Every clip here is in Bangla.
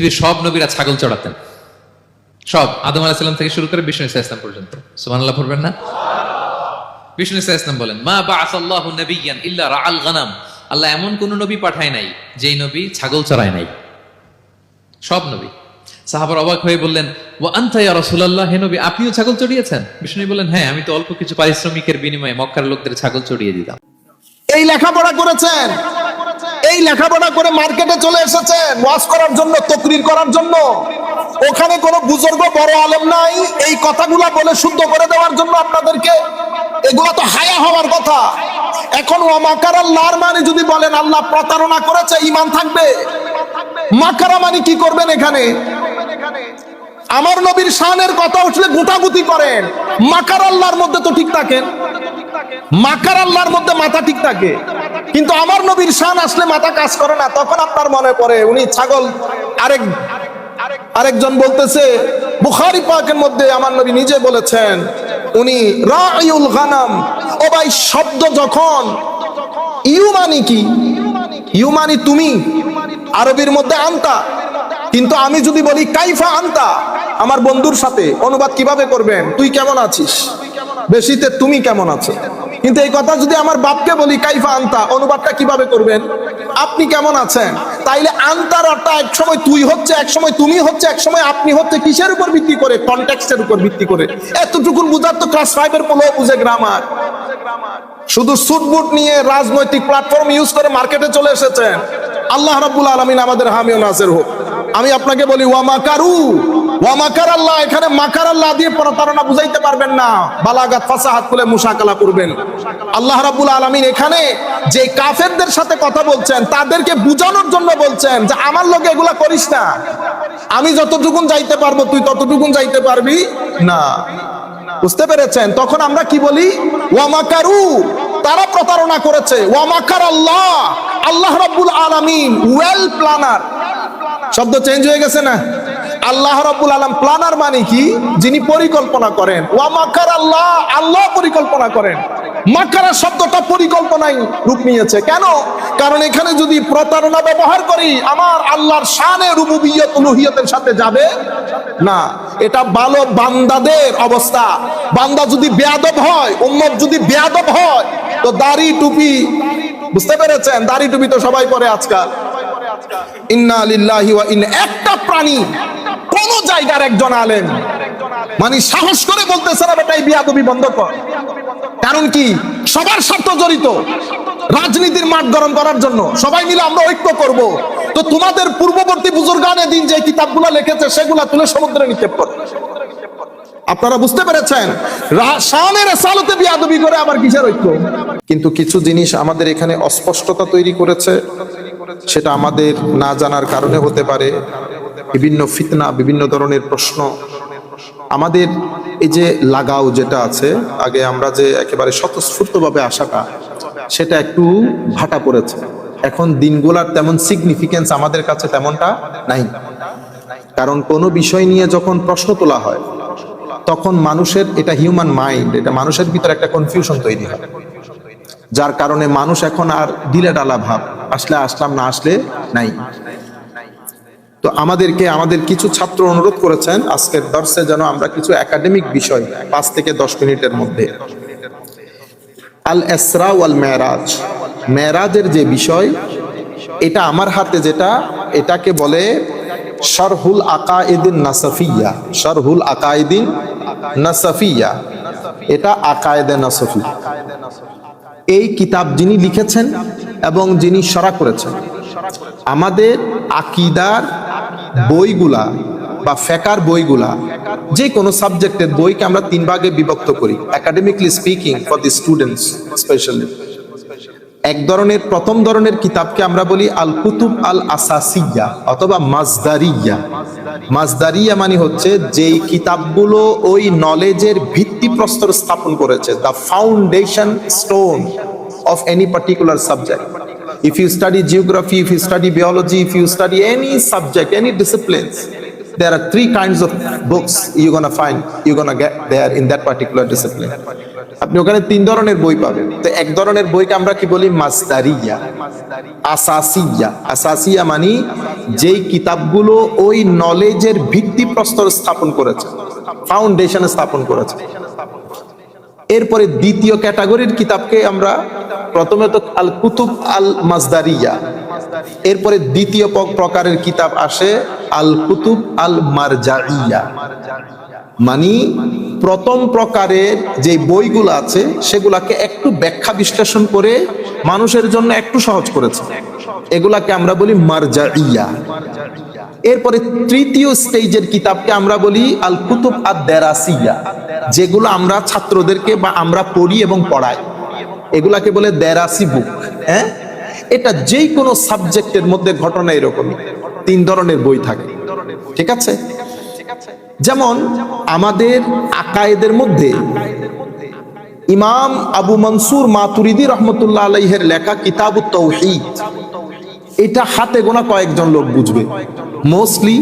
পৃথিবীর সব নবীরা ছাগল চড়াতেন, সব, আদম আলাইহিস সালাম থেকে শুরু করে বিষ্ণু ইসা ইসলাম পর্যন্ত। সুবহানাল্লাহ পড়বেন না? বিষ্ণু ইসা ইসলাম বলেন, মা বাআসাল্লাহু নাবিয়্যান ইল্লা রাআল গানাম, আল্লাহ এমন কোন নবী পাঠায় নাই যেই নবী ছাগল চড়ায় নাই, সব নবী। সাহাবারা অবাক হয়ে বললেন, ওয়া আনতা ইয়া রাসূলুল্লাহ, হে নবী আপনিও ছাগল চড়িয়েছেন? বিষ্ণু বললেন, হ্যাঁ, আমি তো অল্প কিছু পারিশ্রমিকের বিনিময়ে মক্কার লোকদের ছাগল চড়িয়ে দিতাম। এই লেখাপড়া করেছেন, এই লেখাপড়া করে মার্কেটে চলে এসেছেন ওয়াজ করার জন্য, তাকরীর করার জন্য। ওখানে কোনো বুজুর্গ বড় আলেম নাই এই কথাগুলা বলে শুদ্ধ করে দেওয়ার জন্য আপনাদেরকে। এগুলা তো হায়া হওয়ার কথা। এখন ওয়া মাকার আল্লাহর মানে যদি বলেন আল্লাহ প্রতারণা করেছে, ঈমান থাকবে? মাকারা মানে কি করবেন এখানে? আমার নবীর শানের কথা উঠলে গুটাগুটি করেন, মাকার আল্লাহর মধ্যে তো ঠিক থাকেন, মাকার আল্লাহর মধ্যে মাথা ঠিক থাকে, কিন্তু আমার নবীর শান আসলে মাথা কাজ করে না। তখন আপনার মনে পড়ে উনি ছাগল। আরেকজন বলতেছে, বুখারী পাকের মধ্যে আমার নবী নিজে বলেছেন উনি রাঈউল গানাম। ও ভাই, শব্দ যখন ইউ মানে কি? ইউ মানে তুমি, আরবির মধ্যে আনতা। কিন্তু আমি যদি বলি কাইফা আনতা আমার বন্ধুর সাথে, অনুবাদ কিভাবে করবেন? তুই কেমন আছিস, বেশিতে তুমি কেমন আছো। কিন্তু এই কথা যদি আমার বাপকে বলি কাইফা আনতা, অনুবাদটা কিভাবে করবেন? আপনি কেমন আছেন। তাইলে আনতার অর্থ এক সময় তুই হচ্ছে, এক সময় তুমি হচ্ছে, এক সময় আপনি হচ্ছে। কিসের উপর ভিত্তি করে? কনটেক্সটের উপর ভিত্তি করে। এতটুকুন বুঝার তো ক্লাস 5 এর পোলাও বুঝে গ্রামার। শুধু সুটবুট নিয়ে রাজনৈতিক প্ল্যাটফর্ম ইউজ করে মার্কেটে চলে এসেছেন। আল্লাহ রাব্বুল আলামিন আমাদের হামি ও নাসির হোক। আমি আপনাকে বলি ওয়া মাকারু ওয়া মাকার আল্লাহ, এখানে মাকার আল্লাহ দিয়ে প্রতারণা বুঝাইতে পারবেন না। বালাগাত ফাসাহাত করে মুশাকালা করবেন। আল্লাহ রাব্বুল আলামিন এখানে যে কাফেরদের সাথে কথা বলছেন তাদেরকে বুঝানোর জন্য বলছেন যে আমার লোকে এগুলা করিস না। আমি যতটুকুন যাইতে পারবো তুই ততটুকুন যাইতে পারবি না। বুঝতে পেরেছেন? তখন আমরা কি বলি? ওয়া মাকারু, তারা প্রতারণা করেছে। ওয়া মাকার আল্লাহ, আল্লাহ রাব্বুল আলামিন ওয়েল প্ল্যানার। শব্দ চেঞ্জ হয়ে গেছে না? আল্লাহ রাব্বুল আলামিন প্ল্যানার মানে কি? যিনি পরিকল্পনা করেন। ওয়া মাকার আল্লাহ, আল্লাহ পরিকল্পনা করেন। মাকারা শব্দটা পরিকল্পনায় রূপ নিয়েছে। কেন? কারণ এখানে যদি প্রতারণা ব্যবহার করি আমার আল্লাহর শানে রুবুবিয়ত উলুহিয়তের সাথে যাবে না। এটা ভালো বান্দাদের অবস্থা। বান্দা যদি বেয়াদব হয়, উম্মত যদি বেয়াদব হয়, তো দাড়ি টুপি, বুঝতে পেরেছেন? দাড়ি টুপি তো সবাই পরে আজকাল। ইন্না লিল্লাহি ওয়া ইন্না, একটা প্রাণী কোন জায়গার একজন আলেম মানে সাহস করে বলতেছে না বেটা এই বিয়াদবি বন্ধ কর। কারণ কি? সবার স্বার্থ জড়িত। রাজনীতির মাঠ গরম করার জন্য সবাই মিলে আমরা ঐক্য করব। তো তোমাদের পূর্ববর্তী বুজুর্গানে দিন যে কিতাবগুলো লিখেছে সেগুলা তুলে সমুদ্রে নিক্ষেপ করো। আপনারা বুঝতে পেরেছেন? শানের রেসালতে বিয়াদবি করে আবার কিসের ঐক্য? কিন্তু কিছু জিনিস আমাদের এখানে অস্পষ্টতা তৈরি করেছে, সেটা আমাদের না জানার কারণে হতে পারে। বিভিন্ন ফিতনা, বিভিন্ন ধরনের প্রশ্ন, আমাদের এই যে লাগাও যেটা আছে, আগে আমরা যে একেবারে স্বতঃস্ফূর্তভাবে আসাটা, সেটা একটু ভাটা পড়েছে। এখন দিনগুলার তেমন সিগনিফিকেন্স আমাদের কাছে তেমনটা নাই। কারণ কোনো বিষয় নিয়ে যখন প্রশ্ন তোলা হয় তখন মানুষের, এটা হিউম্যান মাইন্ড, এটা মানুষের ভিতরে একটা কনফিউশন তৈরি হয়, যার কারণে মানুষ এখন আর দিলে ডালা ভাব, আসলে আসলাম, না আসলে নাই। তো আমাদের কিছু ছাত্র অনুরোধ করেছেন আজকের দর্শে যেন আমরা কিছু একাডেমিক বিষয় 5 থেকে 10 মিনিটের মধ্যে, আল ইসরা ওয়াল মেরাজ, মেরাজের যে বিষয়, এটা আমার হাতে যেটা, এটাকে বলে শারহুল আকাইদিন নাসাফিয়া। শারহুল আকাইদিন নাসাফিয়া, এটা আকায়েদে নাসাফি। এই কিতাব যিনি লিখেছেন এবং যিনি শরহ করেছেন, আমাদের আকীদার বইগুলা বা ফিকহের বইগুলা, যে কোনো সাবজেক্টের বইকে আমরা 3 ভাগে বিভক্ত করি, academically speaking, for the students specially. এক ধরনের, প্রথম ধরনের কিতাবকে আমরা বলি আল কুতুব আল আসাসিয়া অথবা মাজদারিয়া। মাজদারিয়া মানে হচ্ছে যেই কিতাবগুলো ওই নলেজের ভিত্তিপ্রস্তর স্থাপন করেছে, the foundation stone of any particular subject. If you study geography, if you study biology, if you study any subject, any disciplines, there are three kinds of books you're gonna find, you're gonna get there in that particular discipline. আপনি ওখানে তিন ধরনের বই পাবেন। তো এক ধরনের বইকে আমরা কি বলি? মাসদারিয়া, আসাসিয়া। আসাসিয়া মানে যেই কিতাবগুলো ওই নলেজের ভিত্তিপ্রস্তর স্থাপন করেছে, ফাউন্ডেশন স্থাপন করেছে। এরপরে দ্বিতীয় ক্যাটাগরির কিতাবকে আমরা প্রথমে তো আল কুতুব আল মাসদারিয়া, এরপরে দ্বিতীয় প্রকারের কিতাব আসে আল কুতুব আল মারজাইয়া, মানে প্রথম প্রকারের যে বইগুলো আছে সেগুলাকে একটু ব্যাখ্যা বিশ্লেষণ করে মানুষের জন্য একটু সহজ করেছে, এগুলাকে আমরা বলি মারজাইয়া। এরপরে তৃতীয় স্টেজের কিতাবকে আমরা বলি আল কুতুব আদ দেরাসিয়া, যেগুলো আমরা ছাত্রদেরকে বা আমরা পড়ি এবং পড়াই, এগুলাকে বলে দেরাসি বুক। হ্যাঁ, এটা যেই কোনো সাবজেক্টের মধ্যে ঘটনা এরকমই তিন ধরনের বই থাকে, ঠিক আছে? যেমন আমাদের আকায়েদের মধ্যে ইমাম আবু মনসুর মাতুরিদি রহমতুল্লাহ আলাইহির লেখা কিতাবুত তাওহীদ, এটা হাতে গোনা কয়েকজন লোক বুঝবে, মোস্টলি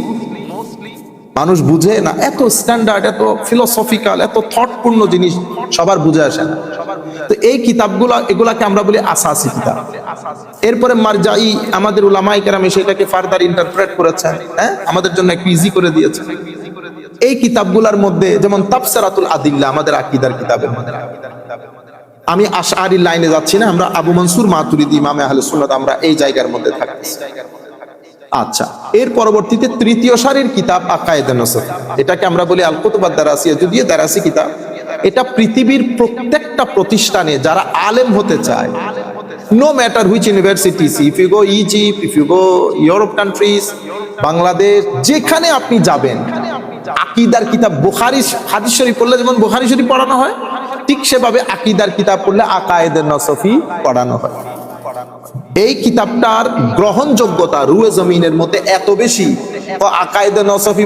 মানুষ বুঝে না। এত স্ট্যান্ডার্ড, এত ফিলোসফিক্যাল, এত থটপূর্ণ জিনিস সবার বুঝে আসে না। তো এই কিতাবগুলো, এগুলাকে আমরা বলি আসাসি কিতাব। এরপরে মারজাই, আমাদের উলামায়ে কেরাম সেটাকে ফার্দার ইন্টারপ্রেট করেছেন, হ্যাঁ, আমাদের জন্য একটু ইজি করে দিয়েছেন। এই কিতাবগুলোর মধ্যে যেমন তাফসিরাতুল আদিল্লাহ, আমাদের আকীদার কিতাবের মধ্যে, আমি আশআরি লাইনে যাচ্ছি না, আমরা আবু মনসুর মাতুরিদি ইমামে আহলে সুন্নাত, আমরা এই জায়গার মধ্যে থাকছি। আচ্ছা, এর পরবর্তীতে তৃতীয় সারির কিতাব আকায়েদে নসফ, এটাকে আমরা বলি আল কুতুব আদ দারাসিয়া, যদিও দারাসি কিতাব। এটা পৃথিবীর প্রত্যেকটা প্রতিষ্ঠানে যারা আলেম হতে চায়, no matter which universities, if you go Egypt, if you go Europe countries, Bangladesh, যেখানে আপনি যাবেন, আকীদার কিতাব, বুখারী হাদিস শরীফ পড়লে যেমন বুখারী শরীফ পড়ানো হয়, ঠিক সেভাবে আকীদার কিতাব পড়লে আকায়েদে নসফি পড়ানো হয়। এই কিতাবটার গ্রহণযোগ্যতা রুয়ে জমিনের মধ্যে এত বেশি, তো আকায়েদে নসফি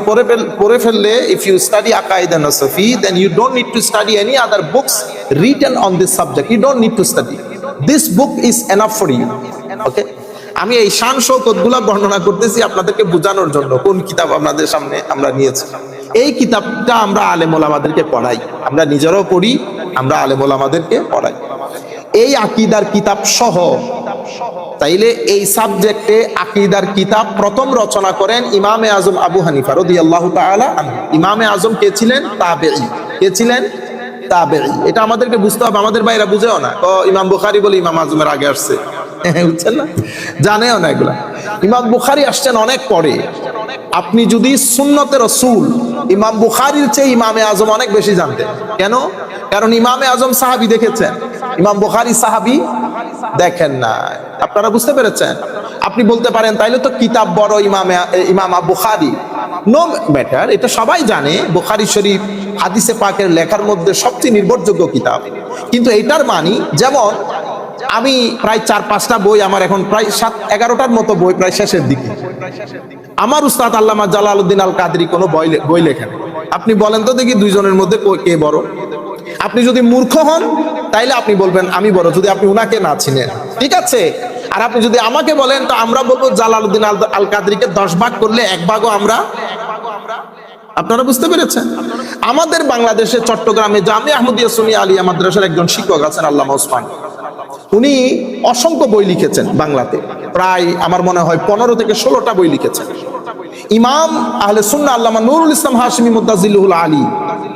পড়ে ফেললে, ইফ ইউ স্টাডি আকায়েদে নসফি, then you don't need to study any other books written on this subject, you don't need to study, this book is enough for you. Okay, আমি এই শান শৌকতগুলো বর্ণনা করতেছি আপনাদেরকে বোঝানোর জন্য কোন কিতাব আপনাদের সামনে আমরা নিয়েছি। এই কিতাবটা আমরা আলেম ওলামাদেরকে পড়াই, আমরা নিজেরাও পড়ি, আমরা আলেম ওলামাদেরকে পড়াই। এই আকীদার কিতাব সহ, তাইলে এই সাবজেক্টে আকীদার কিতাব প্রথম রচনা করেন ইমামে আজম আবু হানিফা রাদিয়াল্লাহু তাআলা আনহু। ইমামে আজম কে ছিলেন? তাবেঈ। কে ছিলেন? তাবেঈ। এটা আমাদেরকে বুঝতে হবে, আমাদের বাইরা বুঝেও না, ইমাম বুখারী বলে ইমাম আজমের আগে আসছে, বুঝছেন না, জানেও না এগুলা। ইমাম বুখারী আসছেন অনেক পরে। আপনি যদি সুন্নতে রাসূল ইমাম বুখারীর চেয়ে ইমামে আজম অনেক বেশি জানতেন। কেন? কারণ ইমামে আজম সাহাবী দেখেছেন, ইমাম বুখারী সাহাবী দেখেন না। আপনারা বুঝতে পেরেছেন? আপনি বলতে পারেন তাইলে তো কিতাব বড় ইমাম বুখারী, নো ম্যাটার, এটা সবাই জানে বুখারী শরীফ হাদিসে পাকের লেখার মধ্যে সবচেয়ে নির্ভরযোগ্য কিতাব। কিন্তু এটার মানি, যেমন আমি প্রায় 4-5টা বই, আমার এখন প্রায় 7-11টার মতো বই, প্রায় শেষের দিকে। আমার উস্তাদ আল্লামা জালালউদ্দিন আল কাদরি কোনো বই লেখেন, আপনি বলেন তো দেখি দুইজনের মধ্যে কে বড়? আপনি যদি মূর্খ হন তাইলে আপনি বলবেন আমি বড়, যদি আপনি উনাকে না চিনেন, ঠিক আছে? আর আপনি যদি আমাকে বলেন তো আমরা বলবো জালালউদ্দিন আল কাদরিকে 10 ভাগ করলে 1 ভাগও আমরা। আপনারা বুঝতে পেরেছেন? আমাদের বাংলাদেশের চট্টগ্রামে জামিয়া আহমদিয়া সুন্নিয়া আলিয়া মাদ্রাসার একজন শিক্ষক আছেন আল্লামা ওসমান, উনি অসংখ্য বই লিখেছেন বাংলাতে, প্রায় আমার মনে হয় 15 থেকে 16টা বই লিখেছেন। ইমাম আহলে সুন্নাহ আল্লামা নুরুল ইসলাম হাশিমি মুদ্দাজিলুল আলী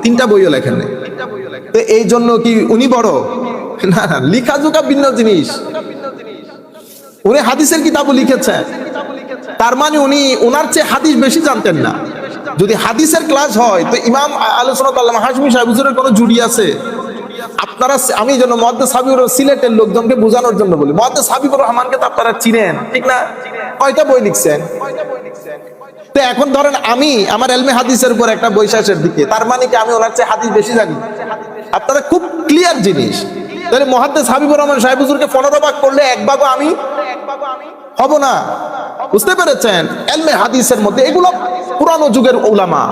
3টা বইও লেখেন নাই। তো এই জন্য কি উনি বড়? না, লিখাজোখা ভিন্ন জিনিস। উনি হাদিসের কিতাবও লিখেছেন, তার মানে উনি ওনার চেয়ে হাদিস বেশি জানতেন না। যদি হাদিসের ক্লাস হয় তো ইমাম আহলে সুন্নাত আল্লামা হাশিমি সাহেব হুজুরের কোনো জুড়ি আছে? আপনারা, আমি যেন মুহাদ্দিস হাবিবুর সিলেটের লোকজনকে বোঝানোর জন্য বলি, মুহাদ্দিস হাবিবুর রহমানকে তো আপনারা চিনেন, ঠিক না? কয়টা বই লিখছেন? তো এখন ধরেন আমি আমার ইলমে হাদিসের উপর একটা বই শেষের দিকে, তার মানে কি আমি ওনার চেয়ে হাদিস বেশি জানি? আপনারা খুব ক্লিয়ার জিনিস। তাহলে মুহাদ্দিস হাবিবুর রহমান সাহেব হুজুরকে 15 ভাগ করলে 1 ভাগও আমি হব না। বুঝতে পেরেছেন? ইলমে হাদিসের মধ্যে এগুলো পুরানো যুগের উলামা,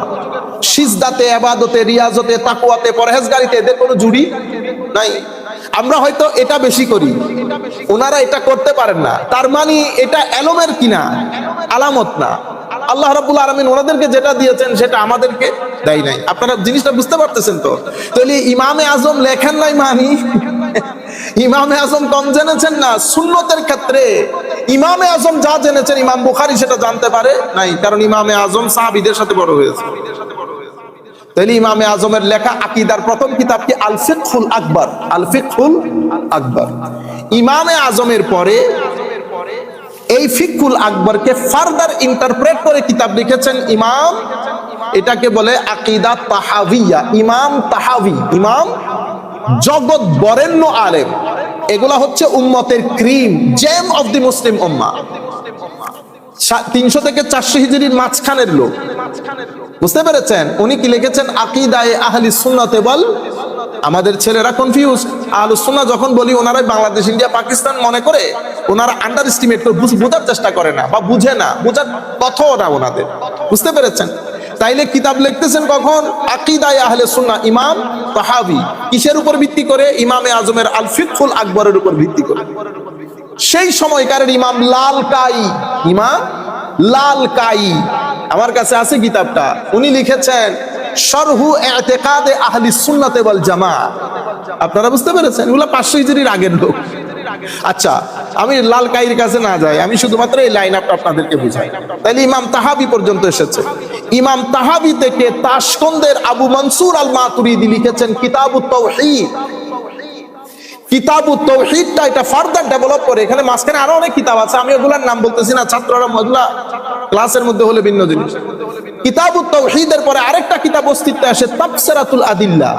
সিজদাতে, ইবাদতে, রিয়াজতে, তাকওয়াতে, পরহেজগারিতে এদের কোনো জুড়ি নাই। আমরা হয়তো এটা বেশি করি, ওনারা এটা করতে পারেন না, তার মানে এটা এলমের কিনা আলামত না। আল্লাহ রাব্বুল আলামিন ওনাদেরকে যেটা দিয়েছেন সেটা আমাদেরকে দেয় নাই। আপনারা জিনিসটা বুঝতে পারতেছেন তো? তাহলে ইমামে আজম লেখেন নাই মানি ইমামে আজম কম জেনেছেন না? সুন্নতের ক্ষেত্রে ইমামে আজম যা জেনেছেন ইমাম বুখারী সেটা জানতে পারে নাই, কারণ ইমামে আজম সাহাবীদের সাথে বড় হয়েছে। তাহলে ইমামে আজমের লেখা আকীদার প্রথম কিতাব কি? আল ফিকহুল আকবার। আল ফিকহুল আকবার। ইমামে আজমের পরে এই ফিকহুল আকবরকে ফার্দার ইন্টারপ্রেট করে কিতাব লিখেছেন ইমাম, এটাকে বলে আকীদা তাহাউইয়া। ইমাম তাহাউই, ইমাম জগৎ বরেণ্য আলেম। এগুলা হচ্ছে উম্মতের ক্রিম, জেম অফ দি মুসলিম উম্মাহ। 300 থেকে 400 হিজরির মাঝখানের লোক, বুঝতে পেরেছেন? উনি কি লিখেছেন? আকীদায়ে আহলি সুন্নাতে ওয়াল। আমাদের ছেলেরা কনফিউজ। আহলুস সুন্নাহ যখন বলি ওনারাই বাংলাদেশ, ইন্ডিয়া, পাকিস্তান মনে করে, ওনারা আন্ডার এস্টিমেট করে বোঝার চেষ্টা করে না বা বুঝে না, বোঝার কথাও না ওনাদের, বুঝতে পেরেছেন? তাইলে কিতাব লিখতেছেন কখন? আকীদায়ে আহলে সুন্নাহ, ইমাম তাহাউই। কিসের উপর ভিত্তি করে? ইমামে আজমের আল ফিকহুল আকবরের উপর ভিত্তি করে। সেই সময়কার ইমাম লালকাই, ইমাম লালকাই, আমার কাছে আছে কিতাবটা, উনি লিখেছেন শরহু ইতিকাদে আহলি সুন্নাতে ওয়াল জামাআহ। আপনারা বুঝতে পেরেছেন? এগুলো 500 হিজরির আগের লোক। আচ্ছা, আমি লালকাইয়ের কাছে না যাই, আমি শুধুমাত্র এই লাইন আপটা আপনাদেরকে বুঝাই। তাহলে ইমাম তাহাবি পর্যন্ত এসেছে। ইমাম তাহাবি থেকে তাশকন্দের আবু মনসুর আল মাতুরিদি লিখেছেন কিতাবুত তাওহীদ। কিতাবুত তাওহীদটা এটা ফার্দার ডেভেলপ করে। এখানে মাঝখানে আরো অনেক কিতাব আছে, আমি ওগুলোর নাম বলতেছি না, ছাত্ররা ওগুলা ক্লাসের মধ্যে হলে ভিন্ন জিনিস। কিতাবুত তাওহীদের পরে আরেকটা কিতাব অস্তিত্বে আসে, তাফসিরাতুল আদিল্লাহ।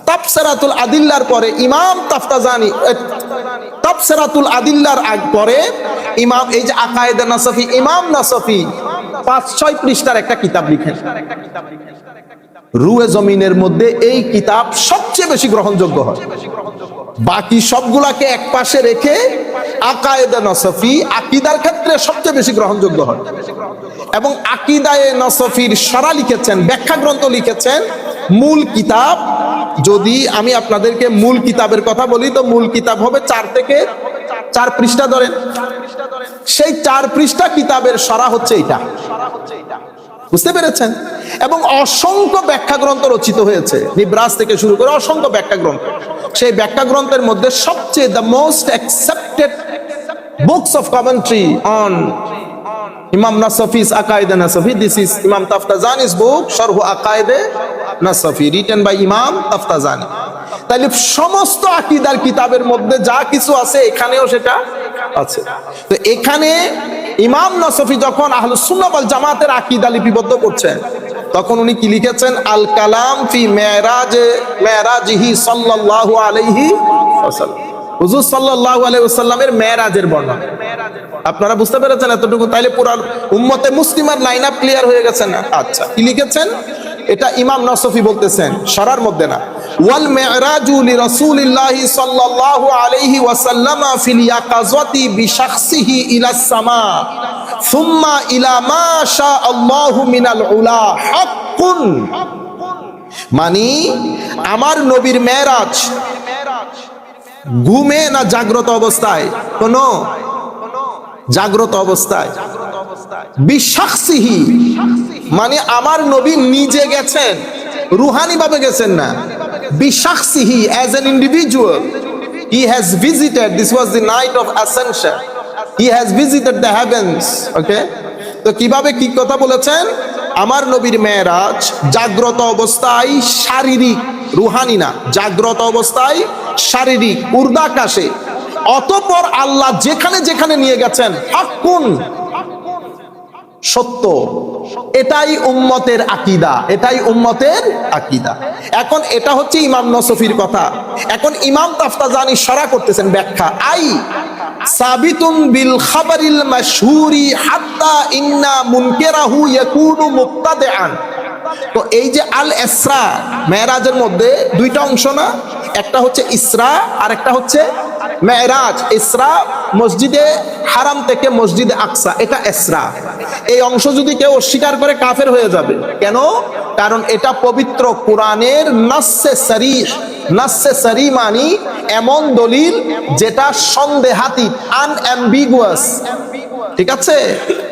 তাফসিরাতুল আদিল্লার পরে ইমাম তাফতাজানি, তাফসিরাতুল আদিল্লার পরে ইমাম, এই যে আকায়েদে নাসফি, ইমাম নাসফি 5-6 পৃষ্ঠার একটা কিতাব লিখেন। রুয়ে জমিনের মধ্যে এই কিতাব সবচেয়ে বেশি গ্রহণযোগ্য হয়। বাকি সবগুলাকে এক পাশে রেখে আকায়েদে নাসফি আকীদার ক্ষেত্রে সবচেয়ে বেশি গ্রহণযোগ্য হয়। এবং আকীদায়ে নাসফির শরা লিখেছেন, ব্যাখ্যা গ্রন্থ লিখেছেন। মূল কিতাব, যদি আমি আপনাদেরকে মূল কিতাবের কথা বলি তো মূল কিতাব হবে 4 থেকে 4 পৃষ্ঠা ধরেন। সেই 4 পৃষ্ঠা কিতাবের শরা হচ্ছে এটা, বুঝতে পেরেছেন? এবং অসংখ্য ব্যাখ্যা গ্রন্থ রচিত হয়েছে, নিব্রাস থেকে শুরু করে অসংখ্য ব্যাখ্যা গ্রন্থ। সেই ব্যাখ্যা গ্রন্থের মধ্যে সবচেয়ে the most accepted books of commentary on ইমাম নাসফিস আকায়েদে নাসফি, দিস ইজ ইমাম তাফতাজানিস বুক শরহু আকায়েদে নাসফি, রিটেন বাই ইমাম তাফতাজানি। তাহলে সমস্ত আকীদার কিতাবের মধ্যে যা কিছু আছে এখানেও সেটা আছে। তো এখানে ইমাম নাসফি যখন আহলুস সুন্নাহ ওয়াল জামাতের আকীদা লিপিবদ্ধ করছেন, তখন উনি কি লিখেছেন? আল কালাম ফি মেরাজিহি সাল্লাল্লাহু আলাইহি ওয়াসাল্লাম। হুজুর সাল্লাল্লাহু আলাইহি ওয়াসাল্লামের মেরাজের বর্ণনা। আপনারা বুঝতে পেরেছেন এতটুকু? তাইলে পুরো উম্মতে মুসলিমার লাইন আপ ক্লিয়ার হয়ে গেছে না? আচ্ছা, কি লিখেছেন? এটা ইমাম নাসফি বলতেছেন, শরার মধ্যে না। ওয়াল মিরাজু লিরাসূলিল্লাহি সাল্লাল্লাহু আলাইহি ওয়াসাল্লাম ফিল ইয়াকাযাতি বিশাখসিহি ইলাস সামা সুম্মা ইলা মা শা আল্লাহু মিনাল উলা হাক্কুন। মানে আমার নবীর মেরাজ ঘুমে না জাগ্রত অবস্থায়? কোন জাগ্রত অবস্থায়। বিশাখসিহি মানে আমার নবী নিজে গেছেন, রুহানি ভাবে গেছেন না। বিশাখসিহি as an individual he has visited, this was the night of ascension, he has visited the heavens. Okay, তো কিভাবে কি কথা বলেছেন? আমার নবীর মেরাজ জাগ্রত অবস্থায় শারীরিক, রুহানি না, জাগ্রত অবস্থায় শারীরিক, উর্দাকাশে। অতঃপর আল্লাহ যেখানে যেখানে নিয়ে গেছেন হাক্কুন, সত্য। এটাই উম্মতের আকীদা, এটাই উম্মতের আকীদা। এখন এটা হচ্ছে ইমাম নাসফির কথা। এখন ইমাম তাফতাজানি শরা করতেছেন ব্যাখ্যা, আই সাবিতুন বিল খাবারিল মাশহুরি হাত্তা ইন্না মুনকিরাহু ইয়াকুনু মুবতাদিআন। তো এই যে আল ইসরা, মেরাজের মধ্যে দুইটা অংশ না? একটা হচ্ছে ইসরা আর একটা হচ্ছে মেরাজ। ইসরা মসজিদে হারাম থেকে মসজিদে আকসা, এটা ইসরা। এই অংশ যদি কেউ অস্বীকার করে কাফের হয়ে যাবে। কেন? কারণ এটা পবিত্র কোরআনের নাসসে সরিহ। নাসসে সরিহ মানে এমন দলিল যেটা সন্দেহাতীত, আনঅ্যাম্বিগুয়াস। ঠিক আছে?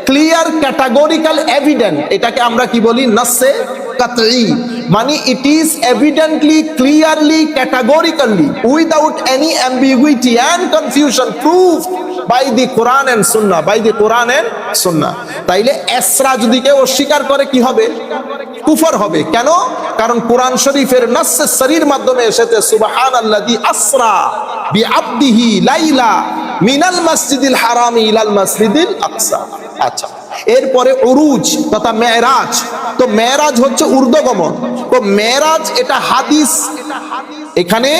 ক্লিয়ার ক্যাটাগরিক্যাল এভিডেন্ট, এটাকে আমরা কি বলি? নাসে কাতঈ। মানে it is evidently, clearly, categorically, without any ambiguity and confusion, proof by the Quran and sunnah, by the Quran and sunnah. তাইলে এসরা যদি কেউ অস্বীকার করে কি হবে? কুফর হবে। কেন? কারণ কোরআন শরীফের নাসে সরির মাধ্যমে এসেছে সুবহানাল্লাযী আসরা বিআবদিহি লাইলা মিনাল মাসজিদিল হারামি ইলাল মাসজিদিল আকসা। আচ্ছা, এরপরে উরুজ তথা মেরাজ। তো মেরাজ হচ্ছে ঊর্ধ্বগমন। তো মেরাজ এটা হাদিস। এখানে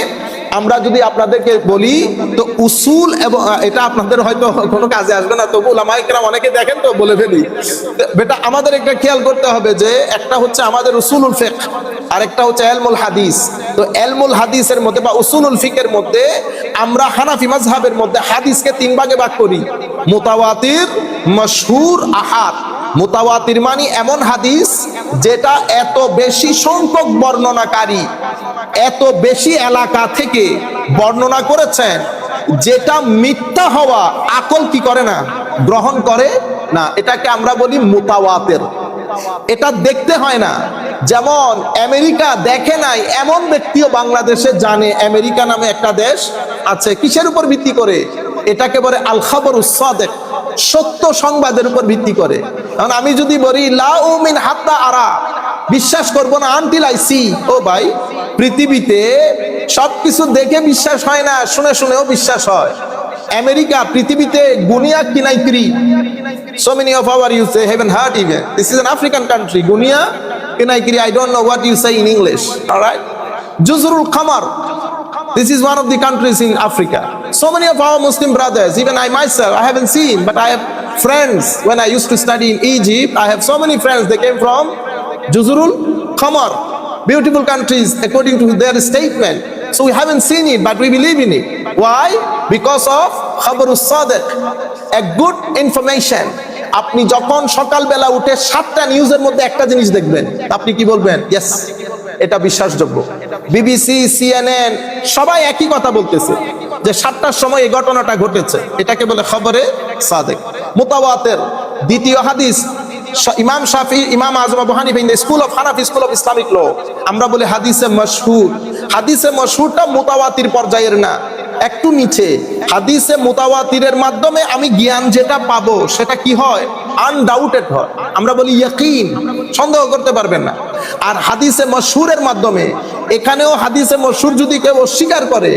আমরা যদি আপনাদেরকে বলি তো উসুল, এবং এটা আপনাদের হয়তো কোনো কাজে আসবে না, তবু উলামায়ে কেরাম অনেকে দেখেন তো বলে ফেলি। বেটা আমাদের একটা খেয়াল করতে হবে যে একটা হচ্ছে আমাদের উসুলুল ফিকহ, আর একটা হচ্ছে ইলমুল হাদিস। তো ইলমুল হাদিসের মধ্যে বা উসুলুল ফিকহের মধ্যে আমরা হানাফি মাযহাবের মধ্যে হাদিসকে তিন ভাগে ভাগ করি: মুতাওয়াতির, মাশহুর, আহাদ। মুতাওয়াতির মানে এমন হাদিস যেটা এত বেশি সংখ্যক বর্ণনাকারী এত বেশি এলাকা থেকে বর্ণনা করেছেন, যেটা মিথ্যা হওয়া আকল কি করে না, গ্রহণ করে না, এটাকে আমরা বলি মুতাওয়াতির। এটা দেখতে হয় না। যেমন আমেরিকা দেখে নাই এমন ব্যক্তিও বাংলাদেশে জানে আমেরিকা নামে একটা দেশ আছে। কিসের উপর ভিত্তি করে? এটাকে বলে আল খাবরুস সাদিক, সত্য সংবাদের উপর ভিত্তি করে। কারণ আমি যদি বলি লা উমিন হাত্তা আরা, বিশ্বাস করব না আনটিল আই সি। ও ভাই, পৃথিবীতে সবকিছু দেখে বিশ্বাস হয় না, শুনে শুনেও বিশ্বাস হয়। আমেরিকা পৃথিবীতে গুনিয়া কিনাইত্রি, so many of our you say haven't heard even. This is an African country. Gunia Kinaikiri, I don't know what you say in English. All right, Juzrul Qamar. This is one of the countries in Africa. So many of our Muslim brothers, even I myself, I haven't seen, but I have friends. When I used to study in Egypt, I have so many friends. They came from Juzrul Qamar, beautiful countries according to their statement. So we haven't seen it, but we believe in it. Why? Because of Khabarus Sadiq, a good information. আপনি যখন সকালবেলা উঠে 7টা নিউজের মধ্যে একটা জিনিস দেখবেন, আপনি কি বলবেন? ইয়েস, এটা বিশ্বাসযোগ্য। বিবিসি, সিএনএন সবাই একই কথা বলতেছে যে 7টার সময় এই ঘটনাটা ঘটেছে। এটাকে বলে খবরে সাদিক। মুতাওয়াতির দ্বিতীয় হাদিস, ইমাম শাফি, ইমাম আযম আবু হানিফা ইন দ্য স্কুল অফ হানাফি, স্কুল অফ ইসলামিক ল, আমরা বলি হাদিসে মাশহুর। হাদিসে মাশহুরটা মুতাওয়াতির পর্যায়ের না, একটু নিচে। হাদিসে মুতাওয়াতিরের মাধ্যমে আমি জ্ঞান যেটা পাবো সেটা কি হয়? আনডাউটেড হয়। আমরা বলি ইয়াকিন, সন্দেহ করতে পারবেন না। আর হাদিসে মাশহুরের মাধ্যমে, এখানেও হাদিসে মাশহুর যদি কেউ অস্বীকার করে,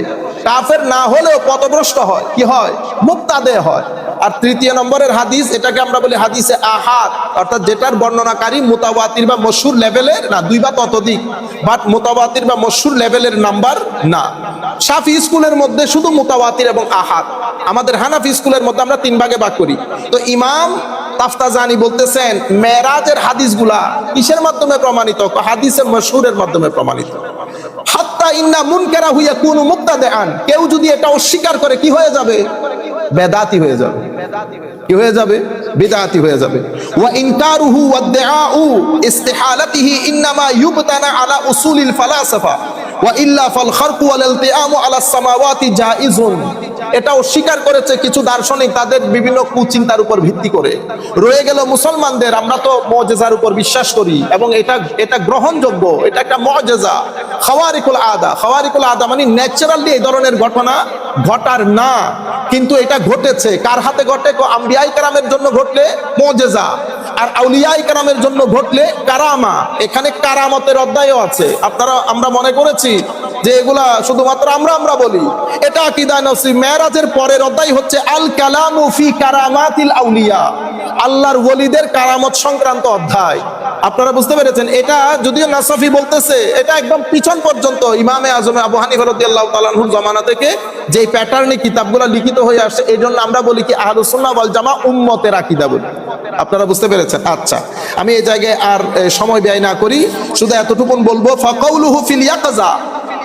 কাফের না হলেও পথভ্রষ্ট হয়, কি হয়? মুবতাদে হয়। আর তৃতীয় নম্বরের হাদিস, এটাকে আমরা বলি হাদিসে আহাদ, অর্থাৎ যেটার বর্ণনাকারী মুতাওয়াতির বা মশহুর লেভেলের না, 2 বা ততোধিক, বাট মুতাওয়াতির বা মশহুর লেভেলের নাম্বার না। শাফি স্কুলের মধ্যে শুধু মুতাওয়াতির এবং আহাদ। আমাদের হানাফি স্কুলের মধ্যে আমরা 3 ভাগে ভাগ করি। তো ইমাম তাফতাজানি বলতেছেন মেরাজের হাদিসগুলা কিসের মাধ্যমে প্রমাণিত? হাদিসে মশহুরের মাধ্যমে প্রমাণিত। হাত্তা ইন্না মুনকারা ইয়াকুনু মুবতাদিআন, কেউ যদি এটা অস্বীকার করে কি হয়ে যাবে? বেদাতি হয়ে যাবে। কি হয়ে যাবে? বিদআতি হয়ে যাবে। ওয়া ইনকারুহু ওয়া ইদআউ ইস্তিহালাতিহি ইনমা ইউবতানা আলা উসুলিল ফালাসফা ওয়া ইল্লা ফাল খারকু ওয়াল ইলতিআমু আলা সামাওয়াতি জায়েজুন। এটা অস্বীকার করেছে কিছু দার্শনিক তাদের বিভিন্ন কুচিন্তার উপর ভিত্তি করে। রয়ে গেল মুসলমানদের, আমরা তো মুজিজার উপর বিশ্বাস করি এবং এটা গ্রহণযোগ্য, এটা একটা মুজিজা। খাওয়ারিকুল আদা, খাওয়ারিকুল আদা মানে ন্যাচারালি এই ধরনের ঘটনা ঘটার না, কিন্তু এটা ঘটেছে। কার হাতে ঘটে? আম্বিয়ায়ে কেরামের জন্য ঘটলে মুজিজা, আর আউলিয়ায়ে কেরামের জন্য ঘটলে কারামা। এখানে কারামতের অধ্যায়ও আছে। আমরা মনে করেছি যে এগুলা শুধুমাত্র আমরা বলি, এটা আকীদা নসি। মেরাজের পরের অধ্যায় হচ্ছে আল কালামু ফি কারামাতিল আউলিয়া, আল্লাহর ওলিদের কারামত সংক্রান্ত অধ্যায়। আপনারা বুঝতে পেরেছেন? এটা যদিও নাসাফি বলতেছে, এটা একদম পিছন পর্যন্ত ইমামে আজম আবু হানিফা রাদিয়াল্লাহু তাআলা আনহুর জামানা থেকে যে প্যাটার্নে কিতাবগুলো লিখিত হয়ে আসছে, এই জন্য আমরা বলি কি আহলুস সুন্নাহ ওয়াল জামা উম্মতের আকীদা বলি। আপনারা বুঝতে পেরেছেন? আচ্ছা, আমি এই জায়গায় আর সময় ব্যয় না করি, শুধু এতটুকু বলবো, ফাকাউলুহু ফিল ইয়াকযা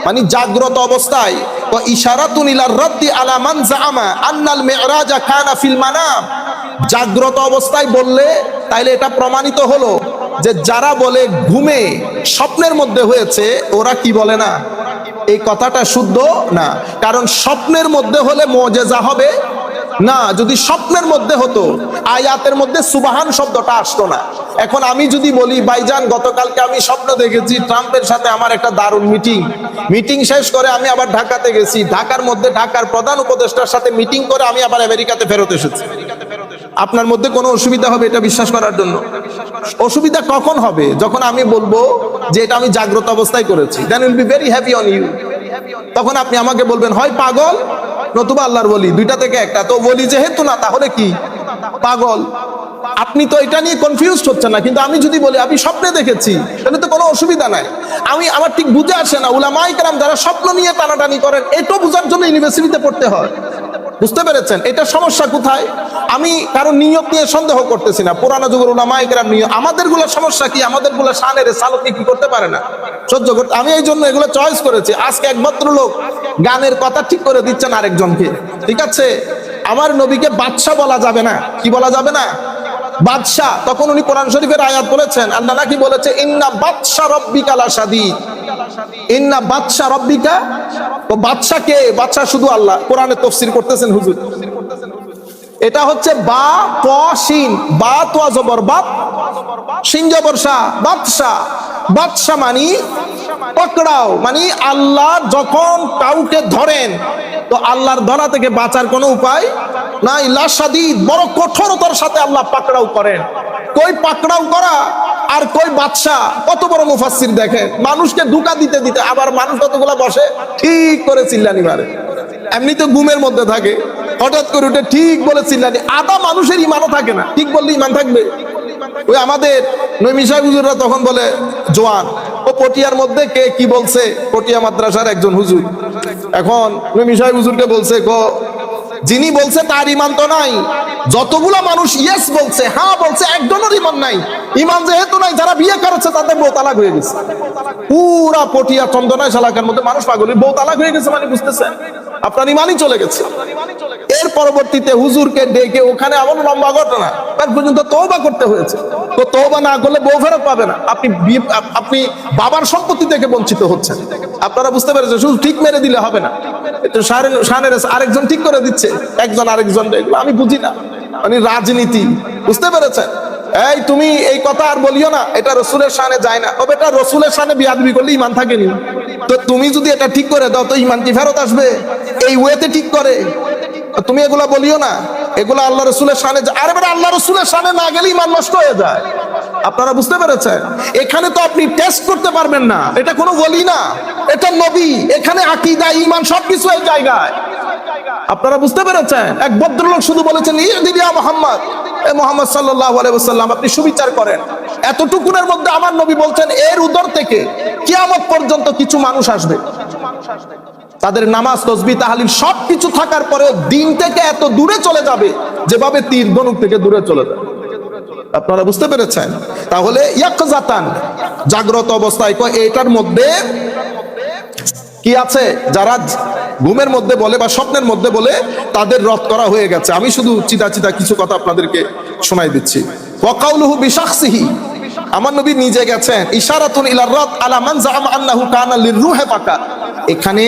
মানে জাগ্রত অবস্থায়, ওয়া ইশারাতুন ইলার রাদ্দি আলা মান জাআমা আন্নাল মিরাজা কানা ফিল মানাম। জাগ্রত অবস্থায় বললে তাইলে এটা প্রমাণিত হলো যে যারা বলে ঘুমে স্বপ্নের মধ্যে হয়েছে, ওরা কি বলে না, এই কথাটা শুদ্ধ না। কারণ স্বপ্নের মধ্যে হলে মুজিজা হবে, না, যদি স্বপ্নের মধ্যে হতো আয়াতের মধ্যে সুবহান শব্দটা আসতো না। এখন আমি যদি বলি ভাইজান গতকালকে আমি স্বপ্ন দেখেছি ট্রাম্পের সাথে আমার একটা দারুণ মিটিং শেষ করে আমি আবার ঢাকাতে গেছি, ঢাকার মধ্যে ঢাকার প্রধান উপদেষ্টার সাথে মিটিং করে আমি আবার আমেরিকাতে ফেরত এসেছি, আপনার মধ্যে কোনো অসুবিধা হবে এটা বিশ্বাস করার জন্য? অসুবিধা কখন হবে? যখন আমি বলবো যে এটা আমি জাগ্রত অবস্থায় করেছি, then will be very happy on you. তখন আপনি আমাকে বলবেন হয় পাগল নতুবা আল্লাহর ওলি, দুইটা থেকে একটা। তো ওলি যেহেতু না তাহলে কি পাগল? আপনি তো এটা নিয়ে কনফিউজড হচ্ছেন না, কিন্তু আমি যদি বলি আমি স্বপ্নে দেখেছি তাহলে তো কোনো অসুবিধা নাই। আমার ঠিক বুঝে আসে না উলামায়ে কেরাম যারা স্বপ্ন নিয়ে টানাটানি করেন এটা বোঝার জন্য ইউনিভার্সিটিতে পড়তে হয়, বুঝতে পেরেছেন? এটা সমস্যা কোথায়? আমি কারো নিয়ত নিয়ে সন্দেহ করতেছি না, পুরানো যুগের উলামায়ে কেরাম নিয়ত, আমাদের গুলা সমস্যা কি? আমাদের গুলা শানের সালকে কি করতে পারে না, সহ্য করতে। আমি এই জন্য এগুলো চয়েস করেছি। আজকে এক ভদ্রলোক গানের কথা ঠিক করে দিচ্ছেন আরেকজনকে, ঠিক আছে? আমার নবীকে বাদশা বলা যাবে না, কি বলা যাবে না? বাদশা। তখন উনি কোরআন শরীফের আয়াত বলেছেন, আল্লাহ নাকি বলেছে ইন্না বাদশা রব্বিকা লাশাদীদ, ইন্না বাদশা রব্বিকা। তো বাদশা কে? বাদশা শুধু আল্লাহ। কোরআনে তাফসীর করতেছেন হুজুর, এটা হচ্ছে বা ত শিন, বা তো জবর বাত, শিন জবর শা, বাদশা। বাদশা মানি পকড়াও, মানে আল্লাহ যখন কাউকে ধরেন তো আল্লাহর ধরা থেকে বাঁচার কোনো উপায় নাই। লাশাদীদ, বড় কঠোরতার সাথে আল্লাহ পাকড়াও করেন। কই পাকড়াও করা আর কই বাদশা, কত বড় মুফাসসির দেখেন। মানুষকে ধোঁকা দিতে দিতে আবার মানুষ কতগুলা বসে ঠিক করে চিল্লানি মারে, এমনি তো ঘুমের মধ্যে থাকে, হঠাৎ করে উঠে ঠিক বলে চিল্লানি। আধা মানুষের ইমানও থাকে না, ঠিক বললে ইমান থাকবে? ওই আমাদের নৈমি সাহেব হুজুররা তখন বলে জোয়ান, ও পটিয়ার মধ্যে কে কি বলছে, পটিয়া মাদ্রাসার একজন হুজুর এখন নৈমি সাহেব হুজুরকে বলছে, যিনি বলছে তার ইমান তো নাই, যতগুলা মানুষ ইয়েস বলছে, হ্যাঁ বলছে, একজনের ইমান নাই। ইমান যেহেতু নাই, যারা বিয়ে করেছে তাদের বউ তালাক হয়ে গেছে। পুরা পটিয়া চন্দনায় শালাকার মধ্যে মানুষ পাগলের বউ তালাক হয়ে গেছে, মানে বুঝতেছেন আপনার ইমানই চলে গেছে। এর পরবর্তীতে হুজুরকে ডেকে ওখানে এমন লম্বা ঘটনা, তার পর্যন্ত তওবা করতে হয়েছে। তো তওবা না করলে বউ ফেরত পাবে না, আপনি বাবার সম্পত্তি থেকে বঞ্চিত হচ্ছেন। আপনারা বুঝতে পেরেছেন? শুধু ঠিক মেরে দিলে হবে না, আরেকজন ঠিক করে দিচ্ছে, একজন আরেকজন। এগুলো আমি বুঝি না, মানে রাজনীতি, বুঝতে পেরেছেন? এই তুমি এই কথা আর বলিও না, এটা রসুলের শানে যায় না। ও বেটা, রসুলের শানে বিয়াদবি করলে ইমান থাকেনি? তো তুমি যদি এটা ঠিক করে দাও তো ইমান কি ফেরত আসবে? এই ওয়েতে ঠিক করে তুমি এগুলা বলিও না, এগুলো আল্লাহ রসুলের শানে। আরে বেটা, আল্লাহ রসুলের শানে না গেলে ইমান নষ্ট হয়ে যায়। আপনারা বুঝতে পেরেছেন? এখানে তো আপনি টেস্ট করতে পারবেন না, এটা কোনো ওলি না, এটা নবী। এখানে আকীদা, ঈমান সবকিছু এই জায়গায়। আপনারা বুঝতে পেরেছেন? এক ভদ্রলোক শুধু বলেছেন ইয়া মুহাম্মদ, এ মুহাম্মদ সাল্লাল্লাহু আলাইহি ওয়াসাল্লাম আপনি সুবিচার করেন। এতটুকুনের মধ্যে আমার নবী বলছেন এর উদর থেকে কিয়ামত পর্যন্ত কিছু মানুষ আসবে, তাদের নামাজ তাসবিহ তাহলিল সবকিছু থাকার পরেও দিন থেকে এত দূরে চলে যাবে যেভাবে তীর ধনুক থেকে দূরে চলে যায়। আপনারা বুঝতে পেরেছেন? তাহলে ইয়াকজাতান, জাগ্রত অবস্থায়, এটার মধ্যে কি আছে? যারা ঘুমের মধ্যে বলে বা স্বপ্নের মধ্যে বলে তাদের রদ করা হয়ে গেছে। আমি শুধু চিতা কিছু কথা আপনাদেরকে শোনাই দিচ্ছি। ওয়াকাউলুহু বিশাখসিহি, আমার নবী নিজে গেছেন। ইশারাতুন ইলার রাদ আলা মান জাআমা আন্নাহু কানা লিররুহি ফাকা। এখানে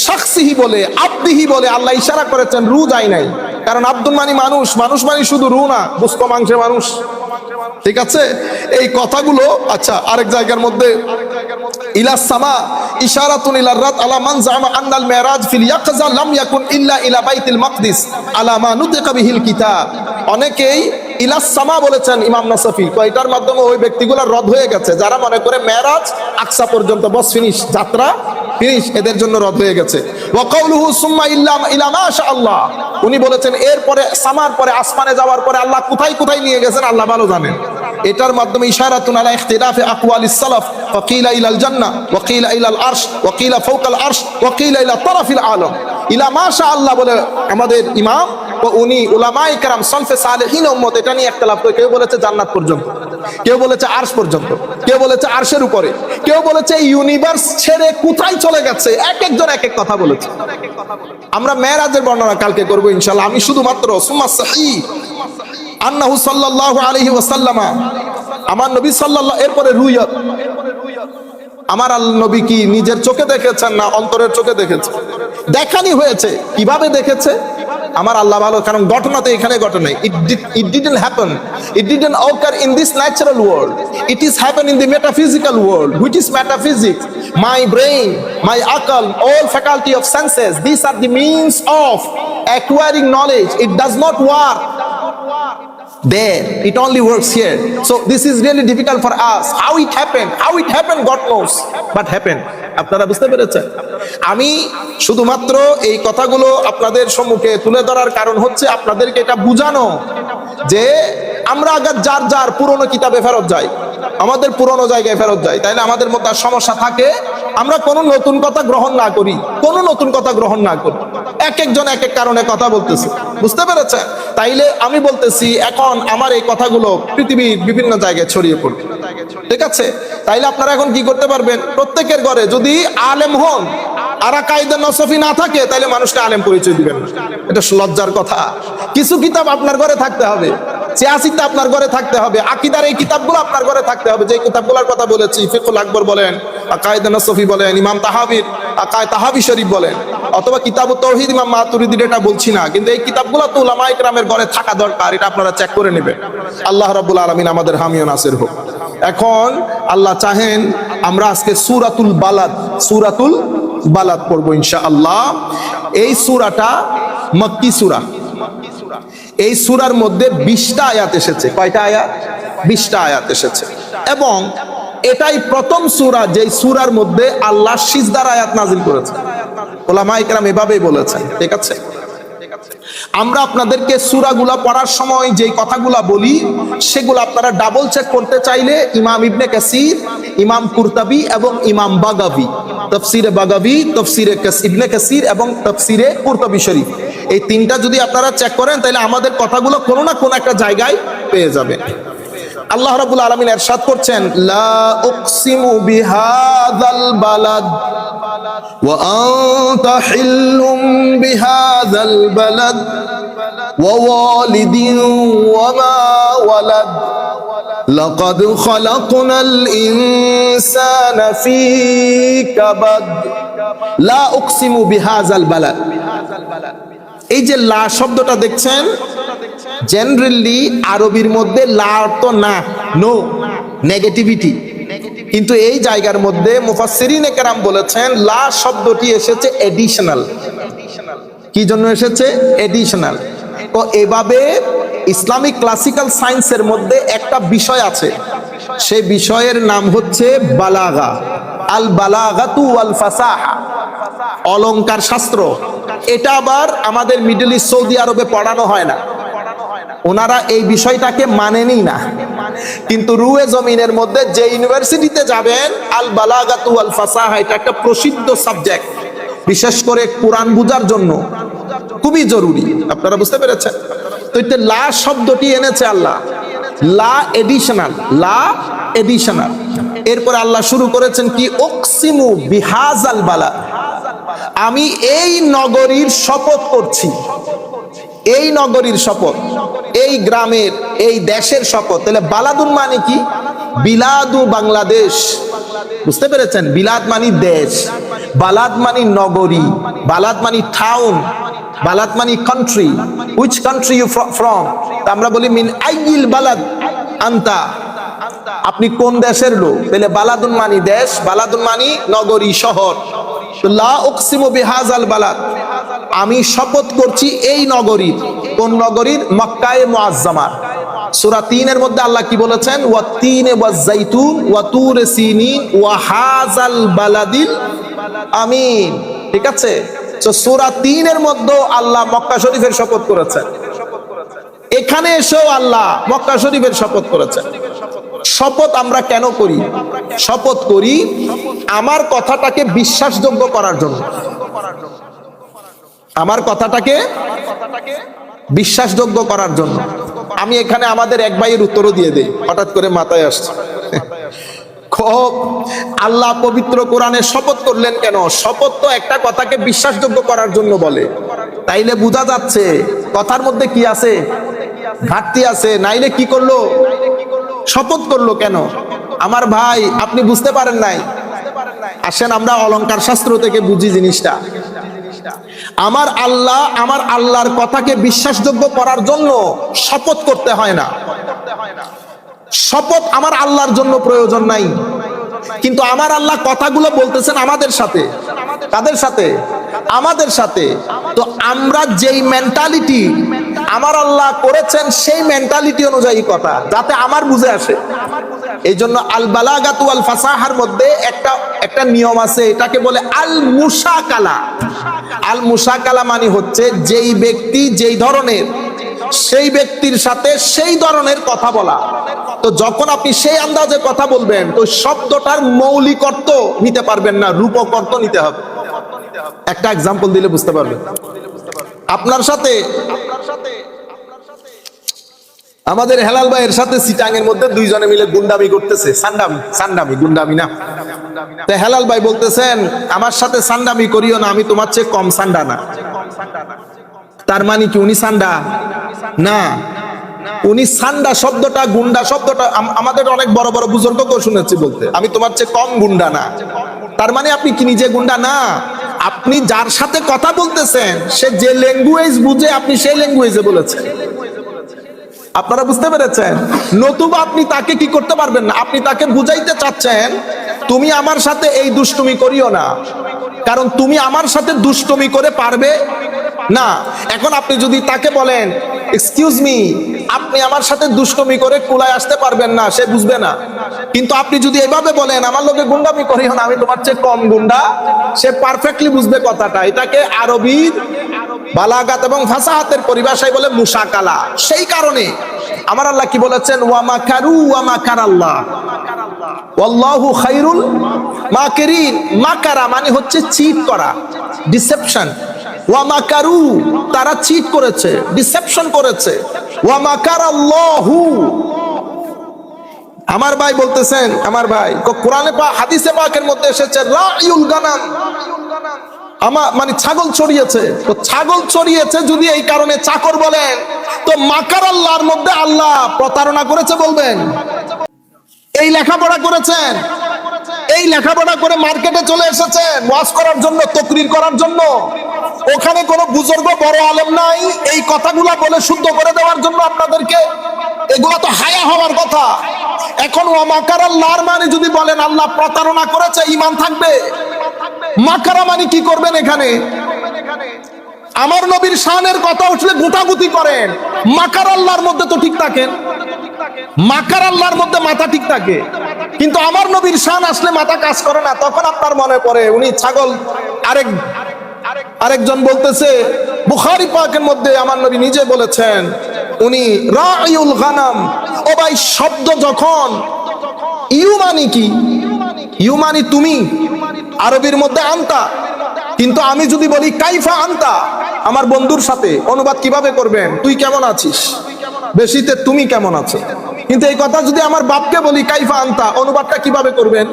শাখসিহি বলে, আব্দিহি বলে আল্লাহ ইশারা করেছেন, রু যায় নাই। কারণ আব্দুল মানি মানুষ, মানুষ মানে শুধু রু না, গোস্ত মাংসের মানুষ, ঠিক আছে? এই কথাগুলো আচ্ছা আরেক জায়গার মধ্যে ইলাস সামা ইশারাতুন ইলার রাদ আলা মান জাআমা আন্নাল মিরাজ ফিল ইয়াকযা লাম ইয়াকুন ইল্লা ইলা বাইতুল মাকদিস আলা মা নুতিকা বিহিল কিতাব। অনেকেই ইলাস সামা বলেছেন ইমাম নাসাফি, এটার মাধ্যমে ওই ব্যক্তিগুলো রদ হয়ে গেছে যারা মনে করে মেরাজ আকসা পর্যন্ত বস ফিনিশ, যাত্রা ফিনিশ, এদের জন্য রদ হয়ে গেছে। ওয়া কাউলুহু সুম্মা ইলা মা শাআল্লাহ, উনি বলেছেন এরপরে সামার পরে আসমানে যাওয়ার পরে আল্লাহ কোথায় কোথায় নিয়ে গেছেন আল্লাহ ভালো জানেন। এটার মাধ্যমে ইশারাতুন আলা ইখতিলাফি আকওয়ালিস সালাফ ফাকিলা ইলাল জান্নাহ ওয়া কিলা ইলাল আরশ ওয়া কিলা ফাওকাল আরশ ওয়া কিলা ইলা তারাফিল আলম। ইলা মা শাআল্লাহ বলে আমাদের ইমাম ও উনি উলামায়ে কেরাম সলফে সালেহিন উম্মত এটা নিয়ে ইখতিলাফ করে, কেউ বলেছে জান্নাত পর্যন্ত, কেউ বলেছে আরশ পর্যন্ত, কেউ বলেছে আরশের উপরে, কেউ বলেছে ইউনিভার্স ছেড়ে কোথায় চলে গেছে, এক একজন এক এক কথা বলেছে। আমরা মেরাজের বর্ণনা কালকে করব ইনশাআল্লাহ। আমি শুধুমাত্র সুম্মা সহিহ আন্নাহু সাল্লাল্লাহু আলাইহি ওয়াসাল্লাম, আমার নবী সাল্লাল্লাহু, এরপরে রুয়াত, আমার আল্লাহ নবী কি নিজের চোখে দেখেছেন না অন্তরের চোখে দেখেছেন? দেখানি হয়েছে। কিভাবে দেখেছে? আমার আল্লাহ ভালো, কারণ ঘটনা তো এখানে ঘটে নাই। It didn't happen. It didn't occur in this natural world. It is happen in the metaphysical world. Which is metaphysics? My brain, my akal, all faculty of senses, these are the means of acquiring knowledge. It does not work there, it only works here. So this is really difficult for us. How it happened, God knows, but happened. আপনারা বুঝতে পেরেছেন? আমি শুধুমাত্র এই কথাগুলো আপনাদের সম্মুখে তুলে ধরার কারণ হচ্ছে আপনাদেরকে এটা বুঝানো যে আমরা আগে যার পুরনো কিতাবে ফেরত যাই, আমাদের পুরনো জায়গায় ফেরত যাই, তাইলে আমাদের মধ্যে আর সমস্যা থাকে। আমরা কোনো নতুন কথা গ্রহণ না করি, এক একজন এক এক কারণে কথা বলতেছে, বুঝতে পেরেছেন? তাইলে আমি বলতেছি এখন আমার এই কথাগুলো পৃথিবীর বিভিন্ন জায়গায় ছড়িয়ে পড়বে, ঠিক আছে? তাইলে আপনারা এখন কি করতে পারবেন? প্রত্যেকের ঘরে যদি আলেম হন আর কায়দা নসফি না থাকে, তাইলে মানুষকে আলেম পরিচয় দিবেন না। এটা লজ্জার কথা। কিছু কিতাব আপনার ঘরে থাকতে হবে, সিয়াসিতে আপনার ঘরে থাকতে হবে, আকীদার এই কিতাবগুলো আপনার ঘরে থাকতে হবে। যে কিতাবগুলোর কথা বলেছি, ফিকহুল আকবর বলেন, কায়দা নসফি বলেন, ইমাম তাহাবির তাহাবি শরীফ বলেন, অথবা কিতাবুত তাওহীদ ইমাম মাতুরিদির, এটা বলছি না, কিন্তু এই কিতাবগুলো তো উলামায়ে কেরামের ঘরে থাকা দরকার। এটা আপনারা চেক করে নেবেন। আল্লাহ রাব্বুল আলামিন আমাদের হামি ও নাসির হোক। এখন আল্লাহ চাহেন আমরা আজকে সূরাতুল বালাদ পড়বো ইনশাআল্লাহ। এই সূরাটা মক্কি সূরা। এই সূরার মধ্যে 20টা আয়াত এসেছে। কয়টা আয়াত? 20টা আয়াত এসেছে। এবং এটাই প্রথম সূরা যেই সূরার মধ্যে আল্লাহ সিজদার আয়াত নাযিল করেছে। উলামায়ে কেরাম এভাবেই বলেছেন, ঠিক আছে? আমরা আপনাদেরকে সূরাগুলা পড়ার সময় যেই কথাগুলা বলি সেগুলো আপনারা ডাবল চেক করতে চাইলে ইমাম ইবনে কাসির, ইমাম কুরতুবী এবং ইমাম বাগাবী, তাফসীরে বাগাবী, তাফসীরে ইবনে কাসির এবং তাফসীরে কুরতুবী শরীফ, এই তিনটা যদি আপনারা চেক করেন তাহলে আমাদের কথাগুলো কোনো না কোনো একটা জায়গায় পেয়ে যাবে। আল্লাহ রাব্বুল আলামিন ইরশাদ করছেন, লা উকসিমু বিহাযাল বালাদ ওয়া আনতা হিল্লুম বিহাযাল বালাদ ওয়া ওয়ালিদিন ওয়া মা ওয়ালাদ লাকাদ খালাকনাল ইনসানা ফী কাবাদ। লা উকসিমু বিহাযাল বালাদ, এই যে লা শব্দটা দেখছেন, জেনারেলি আরবির মধ্যে লা অর্থ না, নো, নেগেটিভিটি। কিন্তু এই জায়গার মধ্যে মুফাসসিরিনে কেরাম বলেছেন লা শব্দটি এসেছে এডিশনাল। কি জন্য এসেছে? এডিশনাল। তো এভাবে ইসলামিক ক্লাসিক্যাল সায়েন্সের মধ্যে একটা বিষয় আছে, সেই বিষয়ের নাম হচ্ছে বালাগা, আল বালাগাতু ওয়াল ফাসাহা, অলংকার শাস্ত্র। এটা আবার আমাদের মিডল ইস্ট সৌদি আরবে পড়ানো হয় না, ওনারা এই বিষয়টাকে মানেনি না। কিন্তু রুয়ে জমিনের মধ্যে যে ইউনিভার্সিটিতে যাবেন, আল বালাগাতু ওয়াল ফাসাহা এটা একটা প্রসিদ্ধ সাবজেক্ট, বিশেষ করে কোরআন বুঝার জন্য খুবই জরুরি। আপনারা বুঝতে পেরেছেন? তো এটা লা শব্দটি এনেছে আল্লাহ, লা এডিশনাল, লা এডিশনাল। এরপরে আল্লাহ শুরু করেছেন কি, উকসিমু বিহাযাল বালাদ, আমি এই নগরীর শপথ করছি। এই নগরীর শপথ, এই গ্রামের, এই দেশের শপথ। তাহলে বালাদুন মানে কি? বিলাদু বাংলাদেশ, বুঝতে পেরেছেন? বিলাদ মানে দেশ, বালাদ মানে নগরী, বালাদ মানে টাউন, বালাদ মানে country. Which country you from? আমরা বলি মিন আইয়িল বালাদ আনতা, আপনি কোন দেশের লোক? তাহলে বালাদুন মানে দেশ, বালাদুন মানে নগরী, শহর। লা উকসিমু বিহাযাল বালাদ, আমি শপথ করছি এই নগরীর। কোন নগরীর? মক্কায়ে মুআজ্জামা। সূরা ৩ এর মধ্যে আল্লাহ কি বলেছেন? ওয়া তিনে ওয়াজ যাইতুন ওয়া তুরে সিনিন ওয়া হাযাল বালাদিল আমিন, ঠিক আছে? তো সূরা ৩ এর মধ্যে আল্লাহ মক্কা শরীফের শপথ করেছেন, এখানে এসেও আল্লাহ মক্কা শরীফের শপথ করেছেন। শপথ আমরা কেন করি? শপথ করি আমার কথাটাকে বিশ্বাসযোগ্য করার জন্য, আমার কথাটাকে বিশ্বাসযোগ্য করার জন্য। আমি এখানে আমাদের এক ভাইয়ের উত্তরও দিয়ে দেই, হঠাৎ করে মাথায় আসছে। খুব আল্লাহ পবিত্র কোরআনে শপথ করলেন কেন? শপথ তো একটা কথাকে বিশ্বাসযোগ্য করার জন্য বলে, তাইলে বোঝা যাচ্ছে কথার মধ্যে কি আছে? ঘাটতি আছে। নাইলে কি করলো? শপথ করলো কেন? আমার ভাই, আপনি বুঝতে পারেন নাই। আসেন আমরা অলংকার শাস্ত্র থেকে বুঝি জিনিসটা। আমার আল্লাহর কথাকে বিশ্বাসযোগ্য করার জন্য শপথ করতে হয় না। শপথ আমার আল্লাহর জন্য প্রয়োজন নাই, কিন্তু আমার আল্লাহ কথাগুলো বলতেছেন আমাদের সাথে। কাদের সাথে? আমাদের সাথে। তো আমরা যেই মেন্টালিটি আমার আল্লাহ করেছেন সেই মেন্টালিটি অনুযায়ী কথা, যাতে আমার বুঝে আসে। এই জন্য আল বালাগাতু ওয়াল ফাসাহার মধ্যে একটা নিয়ম আছে, এটাকে বলে আল মুশাকালা। আল মুশাকালা মানে হচ্ছে যেই ব্যক্তি যেই ধরনের, সেই ব্যক্তির সাথে সেই ধরনের কথা বলা। তো যখন আপনি সেই আন্দাজে কথা বলবেন, তো শব্দটার মৌলিক অর্থ নিতে পারবেন না, রূপক অর্থ নিতে হবে। একটা এক্সাম্পল দিলে বুঝতে পারবেন। আপনার সাথে আমাদের হেলাল ভাইয়ের সাথে সিটাঙের মধ্যে দুইজনে মিলে গুন্ডামি করতেছে। সান্ডামি গুন্ডামি না। তো হেলাল ভাই বলতেছেন, আমার সাথে সান্ডামি করিও না, আমি তোমার চেয়ে কম সান্ডা না। তার মানে কি উনি সান্ডা না? উনি সান্ডা শব্দটা, গুন্ডা শব্দটা আমাদের অনেক বড় বড় বুজুর্গকেও শুনেছি বলতে, আমি তোমার চেয়ে কম গুন্ডা না। তার মানে আপনি কি নিজে গুন্ডা না? আপনি যার সাথে কথা বলতেছেন সে যে ল্যাঙ্গুয়েজ বুঝে আপনি সেই ল্যাঙ্গুয়েজে বলেছেন। আপনারা বুঝতে পেরেছেন? নতুবা আপনি তাকে কি করতে পারবেন না, আপনি তাকে বুঝাইতে চাচ্ছেন তুমি আমার সাথে এই দুষ্টুমি করিও না, কারণ তুমি আমার সাথে দুষ্টুমি করে পারবে না। এখন আপনি যদি তাকে বলেন এক্সকিউজ মি, আপনি আমার সাথে দুষ্টুমি করে কুলায় আসতে পারবেন না, সে বুঝবে না। কিন্তু আপনি যদি এভাবে বলেন আমার লোকে গুন্ডামি করিও না, আমি তোমার চেয়ে কম গুন্ডা, সে পারফেক্টলি বুঝবে কথাটা। এটাকে আরবির বালাগাত এবং ফাসাহাতের পরিভাষায় বলে মুশাকালা। সেই কারণে আমার আল্লাহ কি বলেছেন, ওয়া মাকারু ওয়া মাকারাল্লাহ ওয়াল্লাহু খায়রুল মাকিরিন। মাকারা মানে হচ্ছে চিট করা, ডিসেপশন। ওয়া মাকারু, তারা চিট করেছে, ডিসেপশন করেছে। ওয়া মাকারাল্লাহু, আমার ভাই বলতেছেন, আমার ভাই কোরআনে পাক হাদিসে পাকের মধ্যে এসেছে রাইউল গানাম, মানে ছাগল চড়িয়েছে। তো ছাগল চড়িয়েছে যদি এই কারণে চাকর বলেন, তো মাকার আল্লাহর মধ্যে আল্লাহ প্রতারণা করেছে বলবেন? এই লেখাপড়া করেছেন, এই লেখাপড়া করে মার্কেটে চলে এসেছেন ওয়াজ করার জন্য, তাকরীর করার জন্য। ওখানে কোনো বুজুর্গ বড় আলেম নাই এই কথাগুলা বলে শুদ্ধ করে দেওয়ার জন্য আপনাদেরকে। এগুলা তো হায়া হওয়ার কথা। এখন ওয়া মাকার আল্লাহর মানে যদি বলেন আল্লাহ প্রতারণা করেছে, ঈমান থাকবে? মাকারা মানে কি করবেন এখানে? আমার নবীর শানের কথা উঠলে গুটাগুটি করেন, মাকার আল্লাহর মধ্যে তো ঠিক থাকেন, মাকার আল্লাহর মধ্যে মাথা ঠিক থাকে, কিন্তু আমার নবীর শান আসলে মাথা কাজ করে না। তখন আপনার মনে পড়ে উনি ছাগল। আরেকজন বলতেছে বুখারী পাকের মধ্যে আমার নবী নিজে বলেছেন উনি রাইউল গানাম। ও ভাই, শব্দ যখন ইউ মানে কি? ইউ মানে তুমি, আরবির মধ্যে আনতা। কিন্তু আমি যদি বলি কাইফা আনতা, আমার বন্ধুর সাথে অনুবাদ কিভাবে করবেন? তুই কেমন আছিস, বেশিতে তুমি কেমন আছো। কিন্তু এই কথা যদি আমার বাপকে বলি কাইফা আনতা, অনুবাদটা কিভাবে করবেন?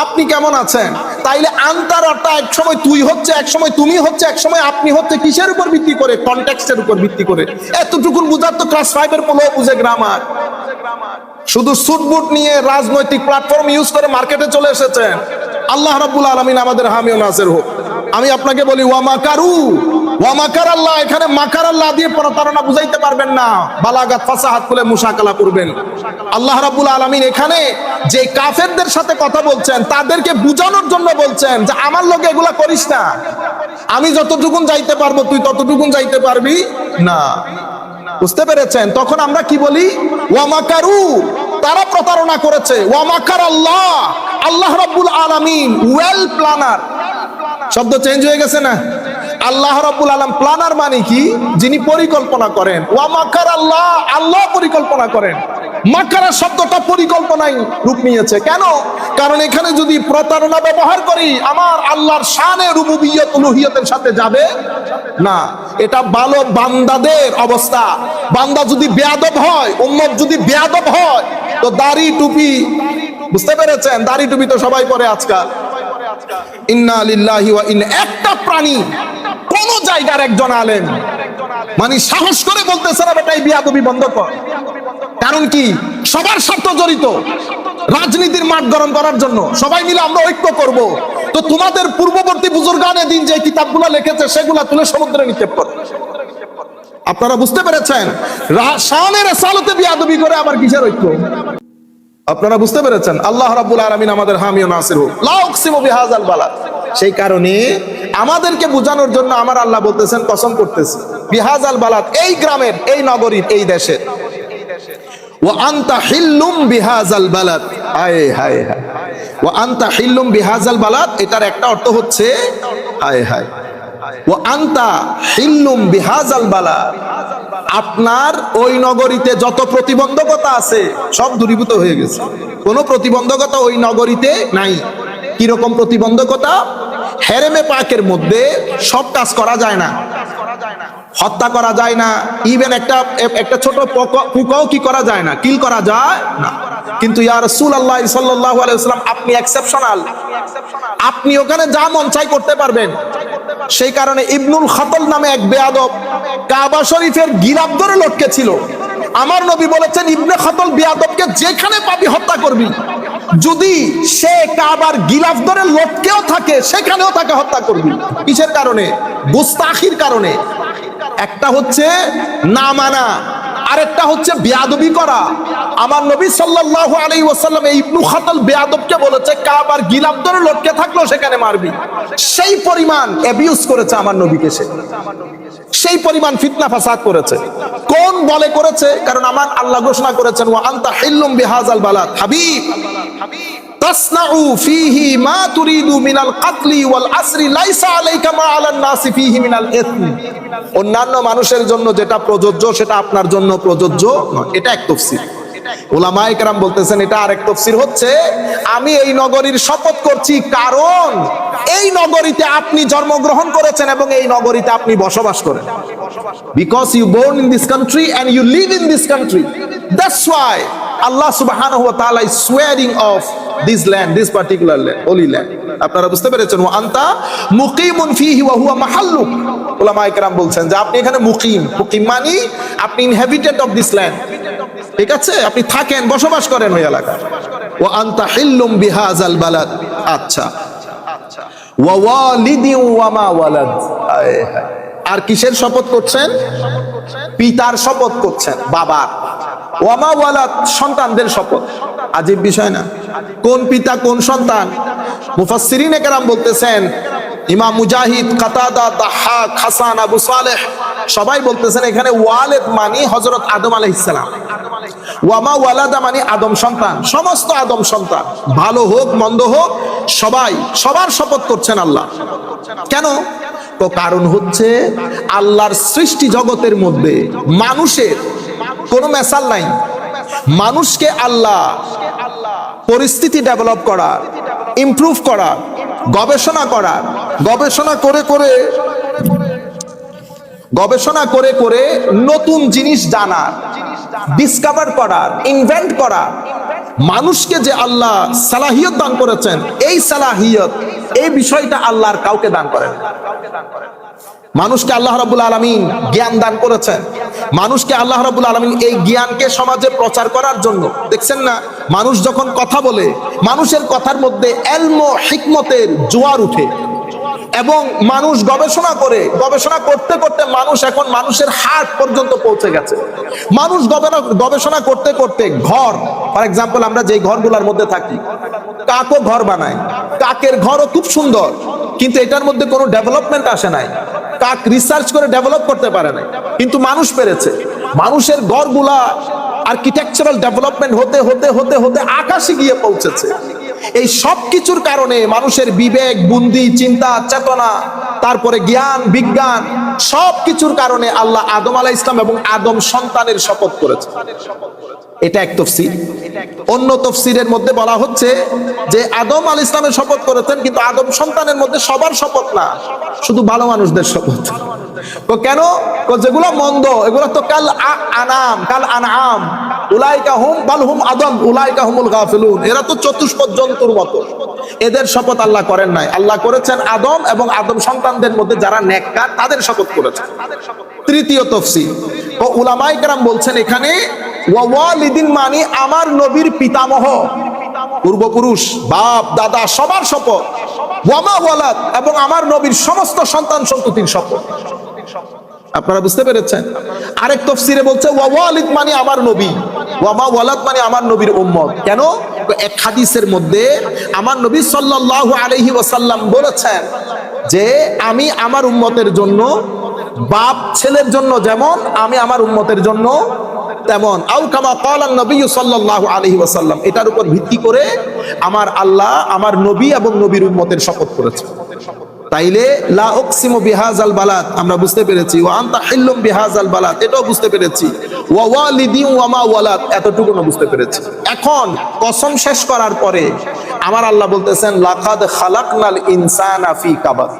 আপনি কেমন আছেন। তাইলে আনতার অর্থ এক সময় তুই হচ্ছে, এক সময় তুমি হচ্ছে, এক সময় আপনি হচ্ছে। কিসের উপর ভিত্তি করে? কনটেক্সটের উপর ভিত্তি করে। এতটুকুন বুঝার তো ক্লাস 5 এর পোলাও বুঝে গ্রামার। শুধু সুটবুট নিয়ে রাজনৈতিক প্ল্যাটফর্ম ইউজ করে মার্কেটে চলে এসেছেন। আল্লাহ রাব্বুল আলামিন আমাদের হামি ও নাসির হোক। আমি আপনাকে বলি ওয়া মাকারু ওয়া মাকার আল্লাহ, এখানে মাকার আল্লাহ দিয়ে প্রতারণা বুঝাইতে পারবেন না। বালাগাত ফাসাহাত খুলে মুশাকালা করবেন। আল্লাহ রাব্বুল আলামিন এখানে যে কাফেরদের সাথে কথা বলছেন তাদেরকে বুঝানোর জন্য বলছেন যে আমার লগে এগুলা করিস না। আমি যতটুকুন যাইতে পারবো তুই ততটুকুন যাইতে পারবি না। বুঝতে পেরেছেন? তখন আমরা কি বলি? ওয়া মাকারু, তারা প্রতারণা করেছে। ওয়া মাকার আল্লাহ, আল্লাহ রাব্বুল আলামিন ওয়েল প্ল্যানার। শব্দ চেঞ্জ হয়ে গেছে না? আল্লাহ রাব্বুল আলামিন প্ল্যানার মানে কি? যিনি পরিকল্পনা করেন। ওয়া মাকার আল্লাহ, আল্লাহ পরিকল্পনা করেন। মাকারা শব্দটা পরিকল্পনায় রূপ নিয়েছে। কেন? কারণ এখানে যদি প্রতারণা ব্যবহার করি আমার আল্লাহর শানে রুবুবিয়ত উলুহিয়তের সাথে যাবে না। এটা ভালো বান্দাদের অবস্থা। বান্দা যদি বেয়াদব হয়, উম্মত যদি বেয়াদব হয়, তো দাড়ি টুপি, বুঝতে পেরেছেন? দাড়ি টুপি তো সবাই পরে আজকাল। ইন্না লিল্লাহি ওয়া ইন্না, একটা প্রাণী কোন জায়গার একজন আলেম মানে সাহস করে বলতেছে না বেটা এই বিয়াদবি বন্ধ কর। কারণ কি? সবার স্বার্থ জড়িত। রাজনীতির মাঠ গরম করার জন্য সবাই মিলে আমরা ঐক্য করব। তো তোমাদের পূর্ববর্তী বুজুর্গানে দিন যে কিতাবগুলো লিখেছে সেগুলা তুলে সমুদ্রে নিক্ষেপ করো। আপনারা বুঝতে পেরেছেন? শানে রিসালাতে বিয়াদবি করে আবার কিসের ঐক্য? আপনারা বুঝতে পেরেছেন? আল্লাহ রাব্বুল আলামিন আমাদের হামি ও নাসির হোক। লা উকসিমু বিহাযাল বালাদ। সেই কারণে আমাদেরকে বোঝানোর জন্য আমার আল্লাহ বলতেছেন, কসম করতেছি, বিহাযাল বালাদ, এই গ্রামের, এই নগরীর, এই দেশের। ওয়া আনতা হিল্লুম বিহাযাল বালাদ। হায় হায় হায়। ওয়া আনতা হিল্লুম বিহাযাল বালাদ, এটার একটা অর্থ হচ্ছে হায় হায়। ওয়া আনতা হিল্লুম বিহাযাল বালাদ, আপনার ওই নগরীতে যত প্রতিবন্ধকতা আছে সব দূরীভূত হয়ে গেছে। কোনো প্রতিবন্ধকতা ওই নগরীতে নাই। কিরকম প্রতিবন্ধকতা? হেরেমে পাকের মধ্যে সব কাজ করা যায় না, হত্যা করা যায় না, ইভেন একটা ছোট পোকাও কি করা যায় না, কিল করা যায় না। কিন্তু ইয়া রাসূলুল্লাহ সাল্লাল্লাহু আলাইহি ওয়াসাল্লাম, আপনি এক্সেপশনাল, আপনি ওখানে যা মন চাই করতে পারবেন। সেই কারণে ইবনুল খাতল নামে এক বেয়াদব কাবা শরীফের গিলাফ ধরে লটকে ছিল। আমার নবী বলেছেন, ইবনে খাতল বেয়াদবকে যেখানে পাবি হত্যা করবি, যদি সে কাবার গিলাফ ধরে লটকেও থাকে সেখানেও তাকে হত্যা করবি। কিসের কারণে? গুস্তাখির কারণে। একটা হচ্ছে না মানা, আরেকটা হচ্ছে বেয়াদবি করা। আমার নবী সাল্লাল্লাহু আলাইহি ওয়াসাল্লাম এই ইবনু খাতল বেয়াদবকে বলেছে, কাবার গিলাফ ধরে লটকে থাকলেও সেখানে মারবি। সেই পরিমাণ অ্যাবিউজ করেছে আমার নবীকে সে, সেই পরিমাণ ফিতনা ফাসাদ করেছে। কোন বলে করেছে? কারণ আমার আল্লাহ ঘোষণা করেছেন, ওয়া আনতা হিল্লুম বিহাযাল বালাদ হাবিব তাসনাউ ফীহি মা তুরিদু মিনাল কাতলি ওয়াল আসরি লাইসা আলাইকা মা আলান নাসি ফীহি মিনাল ইসমি। অন্যান্য মানুষের জন্য যেটা প্রযোজ্য সেটা আপনার জন্য প্রযোজ্য নয়। এটা এক তাফসীর। উলামায়ে কেরাম বলতেছেন এটা আরেক তাফসীর হচ্ছে, আমি এই নগরীর শপথ করছি কারণ এই নগরীতে আপনি জন্মগ্রহণ করেছেন এবং এই নগরীতে আপনি বসবাস করেন। Because you born in this country and you live in this country. That's why Allah subhanahu wa ta'ala is swearing of this land, this particular land, holy land. আপনারা বুঝতে পেরেছেন? ওয়া আনতা মুকিমুন ফীহি ওয়া হুয়া মাহাল্লুক। উলামায়ে কেরাম বলছেন যে আপনি এখানে মুকিম, মুকিম মানে আপনি ইনহ্যাবিটেন্ট অফ দিস ল্যান্ড। ঠিক আছে, আপনি থাকেন, বসবাস করেন ওই এলাকায়। ওয়া আনতা হিল্লুম বিহাযাল বালাদ। আচ্ছা, ওয়া ওয়ালিদিন ওয়া মা ওয়ালাদ। আর কিসের শপথ করছেন? পিতার শপথ করছেন, বাবার। ওয়া মা ওয়ালাদ, সন্তানদের শপথ। আজীব বিষয় না? কোন পিতা কোন সন্তান? মুফাসসিরিনে কেরাম বলতেছেন, ইমাম মুজাহিদ, কাতাদা, দাহহাক, হাসান, আবু সালেহ সবাই বলতেছেন এখানে ওয়ালিদ মানে হযরত আদম আলাইহিস সালাম, ওয়া মা ওয়ালাদা মানে আদম সন্তান, সমস্ত আদম সন্তান, ভালো হোক মন্দ হোক সবাই, সবার শপথ করছেন আল্লাহ। কেন? তো কারণ হচ্ছে আল্লাহর সৃষ্টি জগতের মধ্যে মানুষের কোনো মেসাল নাই। মানুষকে আল্লাহ পরিস্থিতি ডেভেলপ করার, ইমপ্রুভ করার, গবেষণা করার, গবেষণা করে নতুন জিনিস জানার, ডিসকভার করার, ইনভেন্ট করার, মানুষকে যে আল্লাহ সালাহিয়ত দান করেছেন, এই সালাহিয়ত, এই বিষয়টা আল্লাহর কাউকে দান করেন। মানুষকে আল্লাহ রাব্বুল আলামিন জ্ঞান দান করেছেন। মানুষকে আল্লাহ রাব্বুল আলামিন এই জ্ঞানকে সমাজে প্রচার করার জন্য, দেখছেন না, মানুষ যখন কথা বলে মানুষের কথার মধ্যে এলম ও হিকমতের জোয়ার উঠে এবং মানুষ গবেষণা করতে করতে মানুষ এখন মানুষের হার্ট পর্যন্ত পৌঁছে গেছে। মানুষ গবেষণা করতে ঘর, ফর এক্সাম্পল আমরা যে ঘরগুলোর মধ্যে থাকি, কাকও ঘর বানায়, কাকের ঘরও খুব সুন্দর, কিন্তু এটার মধ্যে কোনো ডেভেলপমেন্ট আসে নাই। কাক রিসার্চ করে ডেভেলপ করতে পারে নাই, কিন্তু মানুষ পেরেছে। মানুষের ঘরগুলা আর্কিটেকচারাল ডেভেলপমেন্ট হতে হতে হতে হতে আকাশে গিয়ে পৌঁছেছে। এই সব কিছুর কারণে মানুষের বিবেক, বুদ্ধি, চিন্তা, চেতনা, তারপরে জ্ঞান, বিজ্ঞান, সব কিছুর কারণে আল্লাহ আদম আলাইহিস সালাম এবং আদম সন্তানের শপথ করেছে। এটা এক তাফসীর। অন্য তাফসীরের মধ্যে বলা হচ্ছে যে আদম আলাইহিস সালামের শপথ করেছেন, কিন্তু আদম সন্তানের মধ্যে সবার শপথ না, শুধু ভালো মানুষদের শপথ। তো কেন? যেগুলো মন্দ এগুলো তো কাল আনআম উলাইকা হুম বাল হুম আদল উলাইকা হুমুল গাফিলুন, এরা তো চতুষ্পদ জন্তুর মতো। এদের শপথ আল্লাহ করেন নাই, আল্লাহ করেছেন আদম এবং আদম সন্তানদের মধ্যে যারা নেককার তাদের শপথ করেছেন। তৃতীয় তাফসীর ও উলামায়ে কেরাম বলছেন এখানে ওয়া ওয়ালিদিন মানে আমার নবীর পিতামহ, পূর্বপুরুষ, বাপ দাদা সবার শপথ। ওয়ামা ওয়ালাদ, এবং আমার নবীর সমস্ত সন্তান সন্ততির শপথ। আপনারা বুঝতে পেরেছেন? আরেক তাফসীরে বলছে ওয়া ওয়ালিদ মানে আমার নবী, ওয়ামা ওয়ালাদ মানে আমার নবীর উম্মত। কেন? এক হাদিসের মধ্যে আমার নবী সাল্লাল্লাহু আলাইহি ওয়াসাল্লাম বলেছেন যে আমি আমার উম্মতের জন্য বাপ ছেলের জন্য যেমন, আমি আমার উম্মতের জন্য তেমন। আও কামা ক্বালান নবী সাল্লাল্লাহু আলাইহি ওয়াসাল্লাম। এটার উপর ভিত্তি করে আমার আল্লাহ আমার নবী এবং নবীর উম্মতের শপথ করেছে। তাইলে লা উকসিমু বিহাযাল বালাদ আমরা বুঝতে পেরেছি, ওয়া আনতা হিল্লুম বিহাযাল বালাদ এটাও বুঝতে পেরেছি, ওয়া ওয়ালিদিন ওয়া মা ওয়ালাদ এতটুকু বুঝতে পেরেছি। এখন কসম শেষ করার পরে আমার আল্লাহ বলতেছেন লাকাদ খালাকনাল ইনসানা ফি কাবাদ।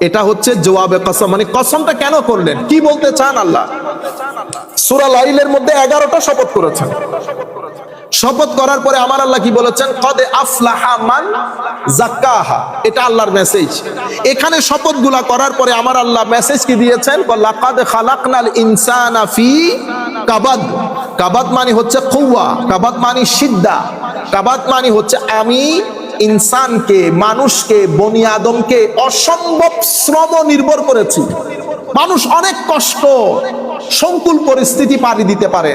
এটা হচ্ছে জবাবে কসম, মানে কসমটা কেন করলেন, কি বলতে চান আল্লাহ? সূরা লাইলের মধ্যে 11টা শপথ করেছেন। শপথ করার পরে আমার আল্লাহ কি বলেছেন? কদ আফলাহা মান যাক্কাহা, এটা আল্লাহর মেসেজ। এখানে শপথগুলা করার পরে আমার আল্লাহ মেসেজ কি দিয়েছেন? লাকাদ খালাকনাল ইনসানা ফি কাবাদ। কাবাদ মানে হচ্ছে কুওয়া, কাবাদ মানে সিদ্ধা, কাবাদ মানে হচ্ছে আমি ইনসানকে, মানুষকে, বনি আদমকে অসম্ভব শ্রম নির্ভর করেছি। মানুষ অনেক কষ্ট সংকুল পরিস্থিতি পাড়ি দিতে পারে।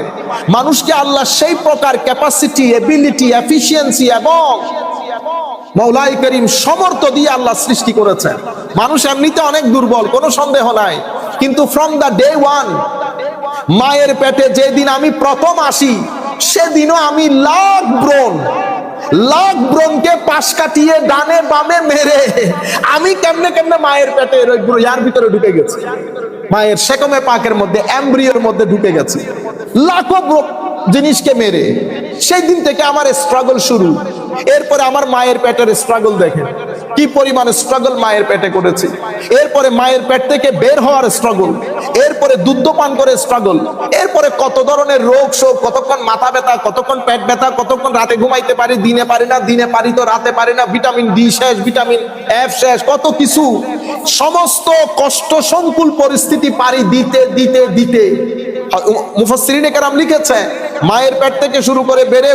মানুষকে আল্লাহ সেই প্রকার ক্যাপাসিটি, এবিলিটি, এফিসিয়েন্সি এবং মওলাই করিম সমর্থ দিয়ে আল্লাহ সৃষ্টি করেছেন। মানুষ এমনিতে অনেক দুর্বল, কোনো সন্দেহ নাই, কিন্তু ফ্রম দ্য ডে ওয়ান, মায়ের পেটে যেদিন আমি প্রথম আসি সেদিনও আমি লাখ ব্রণকে পাশ কাটিয়ে ডানে বামে মেরে আমি কেমনে কেমনে মায়ের পেটে ইয়ার ভিতরে ঢুকে গেছি, মায়ের সেকমে পাকের মধ্যে, এমব্রিওর মধ্যে ঢুকে গেছি লাখো জিনিসকে মেরে। সেই দিন থেকে আমার স্ট্রাগল শুরু। এরপরে আমার মায়ের পেটের স্ট্রাগল দেখেন, কি পরিমাণে স্ট্রাগল মায়ের পেটে করেছি। এরপরে মায়ের পেট থেকে বের হওয়ার স্ট্রাগল, এরপরে দুধ পান করে স্ট্রাগল, এরপরে কত ধরনের রোগ শোক, কতক্ষণ মাথা ব্যথা, কতক্ষণ পেট ব্যথা, কতক্ষণ রাতে ঘুমাইতে পারি, দিনে পারি না, দিনে পারি তো রাতে পারি না, ভিটামিন ডি শেষ, ভিটামিন এফ শেষ, কত কিছু। সমস্ত কষ্ট সংকুল পরিস্থিতি পারি দিতে দিতে দিতে মুফাসসিরিনে কেরাম লিখেছে মায়ের পেট থেকে শুরু করে বেড়ে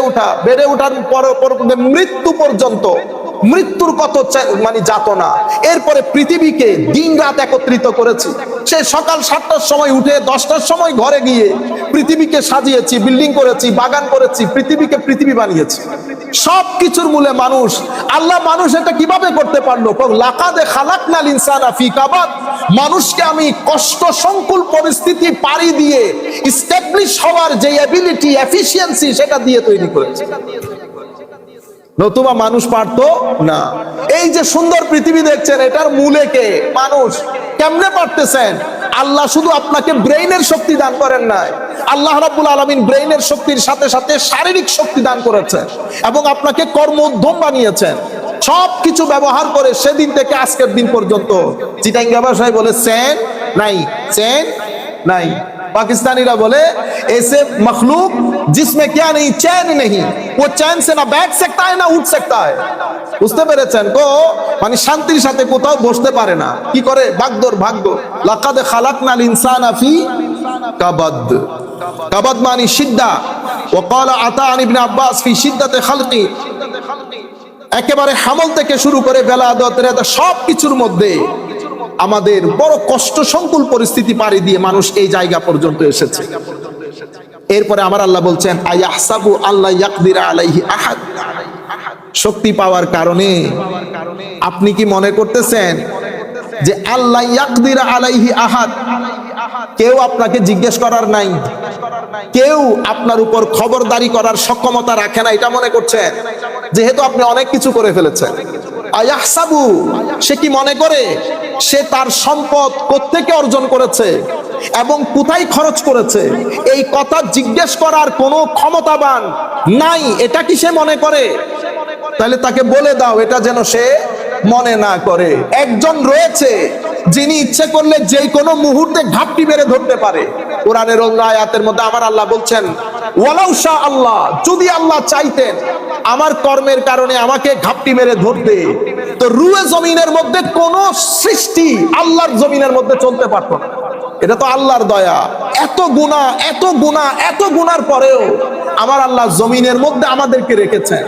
ওঠার পর মৃত্যু পর্যন্ত, মৃত্যুর কত মানে যাতনা। এরপরে পৃথিবীকে দিন রাত একত্রিত করেছি। সে সকাল 7টার সময় উঠে 10টার সময় ঘরে গিয়ে পৃথিবীকে সাজিয়েছি, বিল্ডিং করেছি, বাগান করেছি, পৃথিবীকে পৃথিবী বানিয়েছি। সব কিছুর মূলে মানুষ। আল্লাহ মানুষ এটা কিভাবে করতে পারলো? লাকাদ খালাকনাল ইনসানা ফি কাবাদ। মানুষকে আমি কষ্ট সংকুল পরিস্থিতি পাড়ি দিয়ে এস্টাবলিশ হওয়ার যে এবিলিটি, এফিসিয়েন্সি সেটা দিয়ে তৈরি করেছি, নতুবা মানুষ পারতো না। এই যে সুন্দর পৃথিবী দেখছেন, এটার মূলে কে? মানুষ। কেমনে পারতেছেন? আল্লাহ শুধু আপনাকে ব্রেইনের শক্তি দান করেন নাই, আল্লাহ রাব্বুল আলামিন ব্রেইনের শক্তির সাথে সাথে শারীরিক শক্তি দান করেছেন এবং আপনাকে কর্ম উদ্যম বানিয়েছেন। সব কিছু ব্যবহার করে সেদিন থেকে আজকের দিন পর্যন্ত, চিটাঙ্গা ভাষায় বলে চেন নাই, চেন নাই। पाकिस्तानीरा बोले ऐसे मखलूक जिसमें क्या नहीं, चैन नहीं, वो चैन से ना बैठ सकता है ना उठ सकता है। বুঝতে পেরেছেন? কো মানে শান্তির সাথে কোথাও বসতে পারে না, কি করে? ভাগদৌড় ভাগদৌড়। লাকাদ খালাকনাল ইনসানা ফি কাবাদ। কাবাদ মানে সিদ্ধা। ওয়া ক্বালা আতান ইবনে আব্বাস ফি শিদ্দাতি খালকি, একেবারে হামল থেকে শুরু করে বেলাদত রেদা সব কিছুর মধ্যে আমাদের বড় কষ্ট সংকুল পরিস্থিতি পাড়ি দিয়ে মানুষ এই জায়গা পর্যন্ত এসেছে। এরপরে আমার আল্লাহ বলছেন আয়াহসাবু আল্লাহ ইয়াকদিরা আলাইহি আহাদ। শক্তি পাওয়ার কারণে আপনি কি মনে করতেছেন যে আল্লাহ ইয়াকদিরা আলাইহি আহাদ, কেউ আপনাকে জিজ্ঞেস করার নাই, কেউ আপনার উপর খবরদারি করার সক্ষমতা রাখে না, এটা মনে করছেন? যেহেতু আপনি অনেক কিছু করে ফেলেছেন। আয়াহসাবু, সে কি মনে করে সে তার সম্পদ কোত্থেকে অর্জন করেছে এবং কোথায় খরচ করেছে এই কথা জিজ্ঞেস করার কোনো ক্ষমতাবান নাই, এটা কি সে মনে করে? তাহলে তাকে বলে দাও এটা যেন সে মনে না করে। একজন রয়েছে যিনি ইচ্ছে করলে যে কোনো মুহূর্তে ঘাপটি মেরে ধরতে পারে। কোরআনের অন্য আয়াতের মধ্যে আমার আল্লাহ বলছেন ওয়ালাউ শা আল্লাহ, যদি আল্লাহ চাইতেন আমার কর্মের কারণে আমাকে ঘাপটি মেরে ধরতে, তো রুয়ে জমিনের মধ্যে কোন সৃষ্টি আল্লাহর জমিনের মধ্যে চলতে পারত না। এটা তো আল্লাহর দয়া। এত গুনাহ, এত গুনাহ, এত গুনার পরেও আমার আল্লাহ জমিনের মধ্যে আমাদেরকে রেখেছেন,